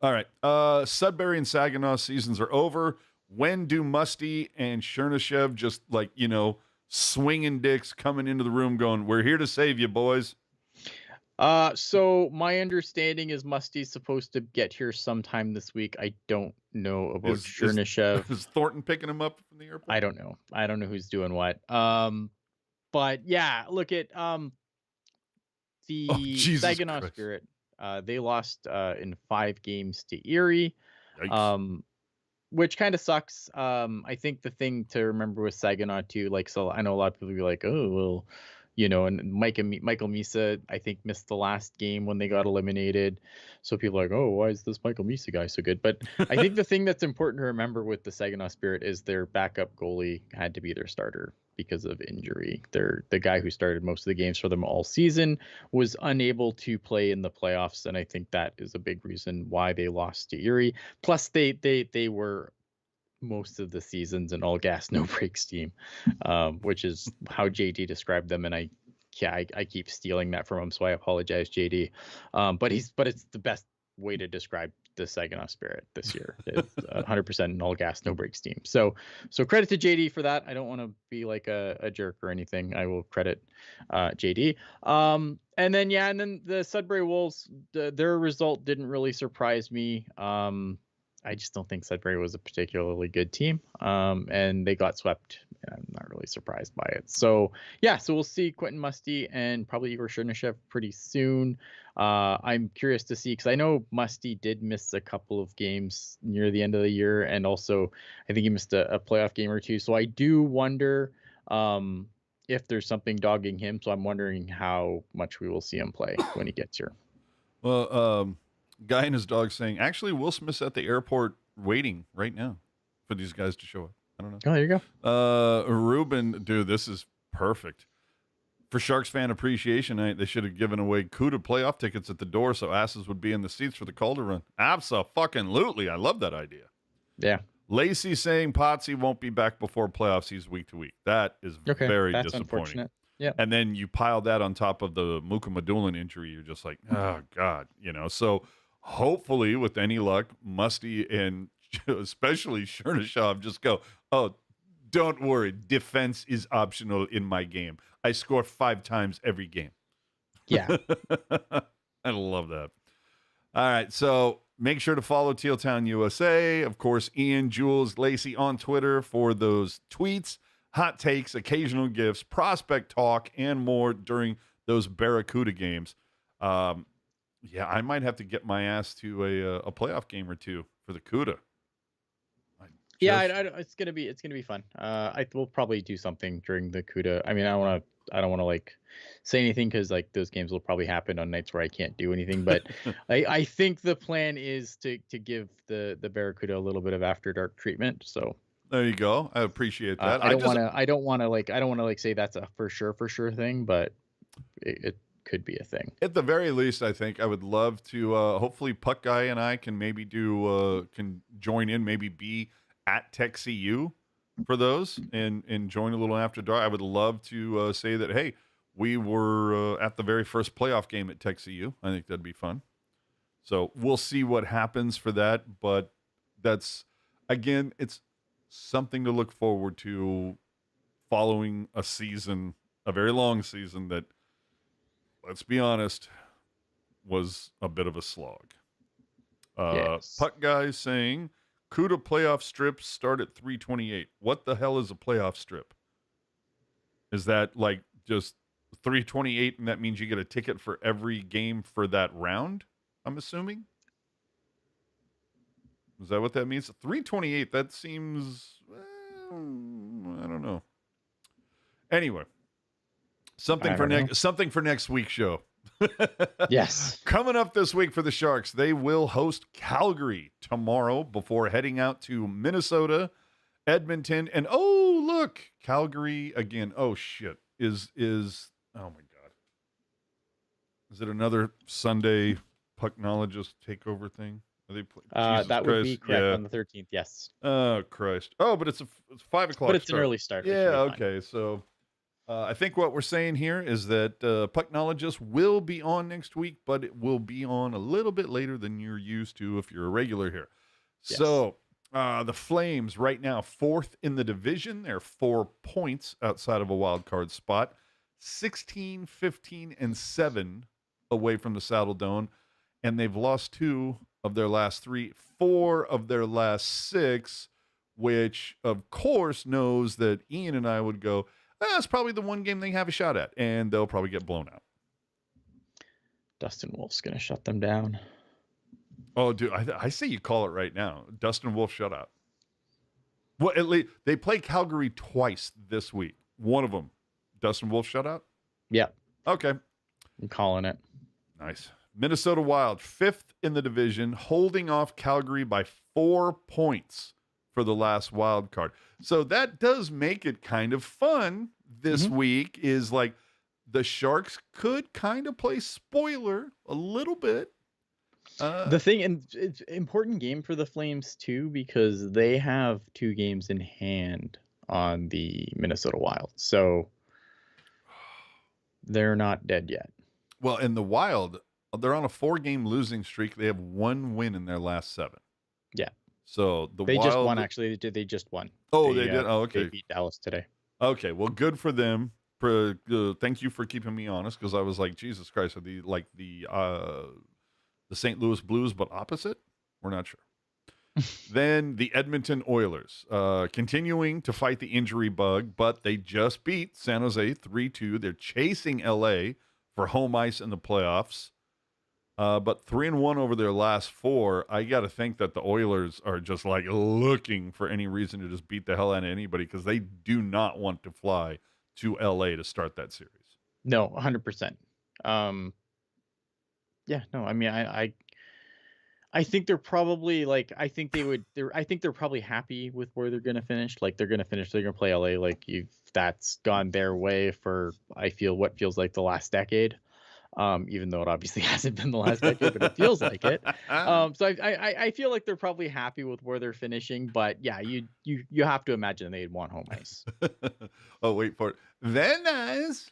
All right. Sudbury and Saginaw seasons are over. When do Musty and Chernyshov just like, swinging dicks coming into the room going, we're here to save you, boys? So my understanding is Musty's supposed to get here sometime this week. I don't know about Chernyshov. Is Thornton picking him up from the airport? I don't know. I don't know who's doing what. But yeah, look at the Saginaw Spirit. They lost in 5 games to Erie. Yikes. Which kind of sucks. I think the thing to remember with Saginaw too, like, so I know a lot of people be like, oh, well, and Michael Misa, I think, missed the last game when they got eliminated. So people are like, oh, why is this Michael Misa guy so good? But I think the thing that's important to remember with the Saginaw Spirit is their backup goalie had to be their starter because of injury. The guy who started most of the games for them all season was unable to play in the playoffs, and I think that is a big reason why they lost to Erie. Plus, they were most of the seasons an all gas no breaks team, which is how JD described them, and I keep stealing that from him, so I apologize, JD. But it's the best way to describe the Saginaw Spirit this year. It's 100% an all gas no breaks team. So credit to JD for that. I don't want to be like a jerk or anything. I will credit JD. And then the Sudbury Wolves, their result didn't really surprise me. I just don't think Sudbury was a particularly good team. And they got swept. And I'm not really surprised by it. So yeah, so we'll see Quentin Musty and probably Igor Chernyshov pretty soon. I'm curious to see, because I know Musty did miss a couple of games near the end of the year, and also I think he missed a playoff game or two. So I do wonder if there's something dogging him. So I'm wondering how much we will see him play when he gets here. Well, guy and his dog saying, actually, Will Smith's at the airport waiting right now for these guys to show up. I don't know. Oh, there you go. Ruben, dude, this is perfect. For Sharks fan appreciation night, they should have given away CUDA playoff tickets at the door so asses would be in the seats for the Calder run. Abso-fucking-lutely. I love that idea. Yeah. Lacey saying Potsy won't be back before playoffs. He's week to week. That is very That's disappointing. unfortunate. Yeah. And then you pile that on top of the Muka Madulin injury. You're just like, oh, God. So hopefully, with any luck, Musty and especially Chernyshov just go, oh, don't worry. Defense is optional in my game. I score 5 times every game. Yeah. I love that. All right. So make sure to follow Teal Town USA. Of course, Ian, Jules, Lacey on Twitter for those tweets, hot takes, occasional gifts, prospect talk, and more during those Barracuda games. Yeah, I might have to get my ass to a playoff game or two for the CUDA. It's gonna be fun. I will probably do something during the CUDA. I mean, I don't want to like say anything because like those games will probably happen on nights where I can't do anything. But I think the plan is to give the Barracuda a little bit of after dark treatment. So there you go. I appreciate that. I don't want to say that's a for sure thing, but it could be a thing. At the very least, I think I would love to. Hopefully, Puck Guy and I can maybe can join in, maybe be at Tech CU for those and join a little after dark. I would love to say that, hey, we were at the very first playoff game at Tech CU. I think that'd be fun. So we'll see what happens for that. But that's, again, it's something to look forward to following a season, a very long season that, let's be honest, was a bit of a slog. Yes. Puck Guy saying, CUDA playoff strips start at 328. What the hell is a playoff strip? Is that like just 328 and that means you get a ticket for every game for that round? I'm assuming. Is that what that means? 328, that seems, I don't know. Anyway, something for next week's show. Yes. Coming up this week for the Sharks, they will host Calgary tomorrow before heading out to Minnesota, Edmonton, and oh look, Calgary again. Oh shit. Is oh my God. Is it another Sunday Pucknologist takeover thing? Are they that would be correct on the 13th, yes. Oh Christ. Oh, but it's 5 o'clock. But it's an early start. Yeah, okay. So I think what we're saying here is that Pucknologists will be on next week, but it will be on a little bit later than you're used to if you're a regular here. Yes. So the Flames right now, 4th in the division. They're 4 points outside of a wild card spot, 16, 15, and 7 away from the Saddle Dome, and they've lost 2 of their last 3, 4 of their last 6, which of course knows that Ian and I would go, that's probably the one game they have a shot at, and they'll probably get blown out. Dustin Wolf's going to shut them down. Oh, dude, I say you call it right now. Dustin Wolf shutout. Well, at least they play Calgary twice this week. One of them, Dustin Wolf shutout? Yeah. Okay. I'm calling it. Nice. Minnesota Wild, 5th in the division, holding off Calgary by 4 points for the last wild card. So that does make it kind of fun this week, is like the Sharks could kind of play spoiler a little bit. The thing, and it's an important game for the Flames too, because they have 2 games in hand on the Minnesota Wild. So they're not dead yet. Well, in the Wild, they're on a 4-game losing streak. They have 1 win in their last 7. Yeah. So they Wild, just won, actually. They just won. Oh, they did? Oh, okay. They beat Dallas today. Okay, well, good for them. Thank you for keeping me honest, because I was like, Jesus Christ, are the St. Louis Blues, but opposite? We're not sure. Then the Edmonton Oilers, continuing to fight the injury bug, but they just beat San Jose 3-2. They're chasing LA for home ice in the playoffs. But 3-1 over their last 4. I got to think that the Oilers are just like looking for any reason to just beat the hell out of anybody because they do not want to fly to LA to start that series. No, 100%. Yeah, no, I mean, I think they're probably like, I think they're probably happy with where they're going to finish. Like they're going to play LA. Like that's gone their way for, I feel what feels like the last decade. Even though it obviously hasn't been the last decade, but it feels like it. So I feel like they're probably happy with where they're finishing, but yeah, you have to imagine they'd want home ice. Oh, wait for it. Very nice.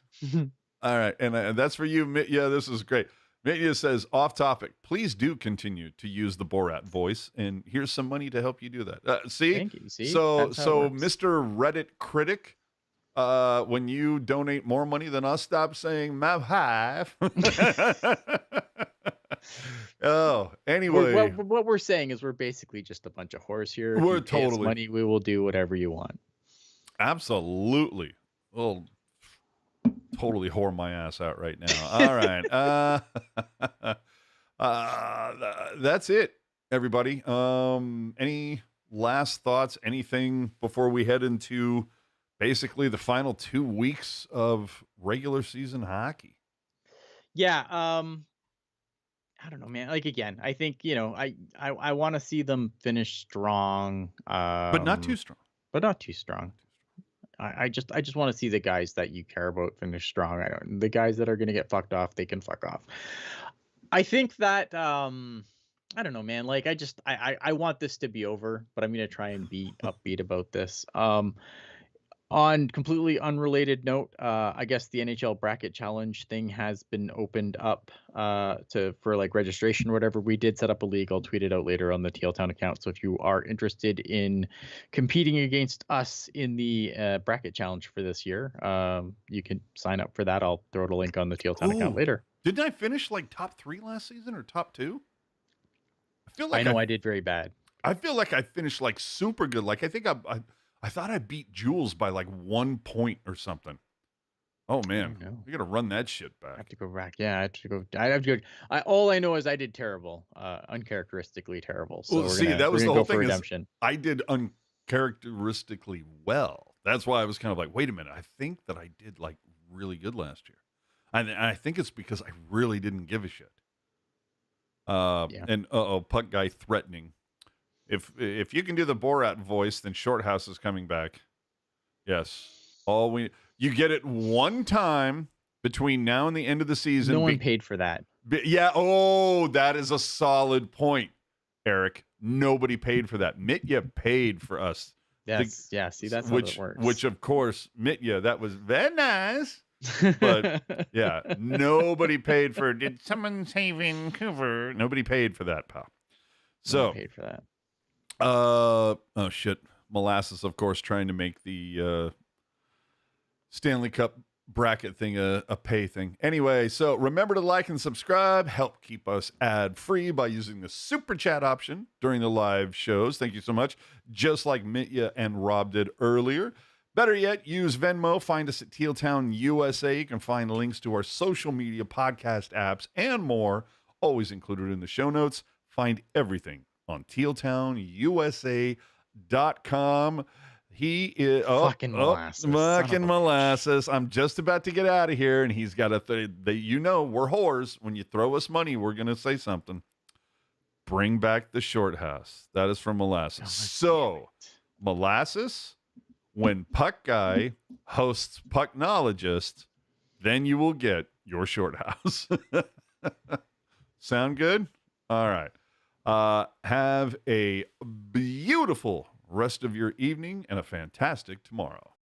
All right, and that's for you. Yeah, this is great. Mitya says, off topic, please do continue to use the Borat voice, and here's some money to help you do that. See? Thank you. See? So That's how it works. Mr. Reddit critic, when you donate more money than us, stop saying my hive. Oh, anyway. What we're saying is we're basically just a bunch of whores here. If We're you pay us totally- money. We will do whatever you want. Absolutely. Well, totally whore my ass out right now. All right. That's it, everybody. Any last thoughts? Anything before we head into basically the final 2 weeks of regular season hockey? Yeah. I don't know, man. Like again, I think I want to see them finish strong, But not too strong. But not too strong. I just want to see the guys that you care about finish strong. The guys that are going to get fucked off, they can fuck off. I think that I don't know, man. Like I want this to be over, but I'm going to try and be upbeat about this. On completely unrelated note, I guess the NHL bracket challenge thing has been opened up for like registration or whatever. We did set up a league. I'll tweet it out later on the TL Town account. So if you are interested in competing against us in the bracket challenge for this year, you can sign up for that. I'll throw the link on the TL Town account later. Didn't I finish like top 3 last season or top 2? I know I did very bad. I feel like I finished like super good. Like I think I thought I beat Jules by like 1 point or something. Oh man, we got to run that shit back. I have to go back. Yeah, I have to go. All I know is I did terrible, uncharacteristically terrible. So Well, see, that was the whole thing. Redemption. I did uncharacteristically well. That's why I was kind of like, wait a minute. I think that I did like really good last year. And I think it's because I really didn't give a shit. And puck guy threatening. If you can do the Borat voice, then Shorthouse is coming back. Yes. You get it one time between now and the end of the season. No one paid for that. Yeah. Oh, that is a solid point, Eric. Nobody paid for that. Mitya paid for us. Yes. See, that's how it works. Which, of course, Mitya, that was very nice. But yeah, nobody paid for. Did someone say Vancouver? Nobody paid for that, pal. So paid for that. Oh shit, Molasses, of course, trying to make the Stanley Cup bracket thing a pay thing. Anyway, so remember to like and subscribe. Help keep us ad free by using the super chat option during the live shows. Thank you so much. Just like Mitya and Rob did earlier. Better yet, use Venmo. Find us at Teal Town USA. You can find links to our social media, podcast apps, and more, always included in the show notes. Find everything on tealtownusa.com. He is fucking Molasses. Fucking Molasses. I'm just about to get out of here, and he's got we're whores. When you throw us money, we're going to say something. Bring back the short house. That is from Molasses. Molasses, when Puck Guy hosts Pucknologists, then you will get your short house. Sound good? All right. Have a beautiful rest of your evening and a fantastic tomorrow.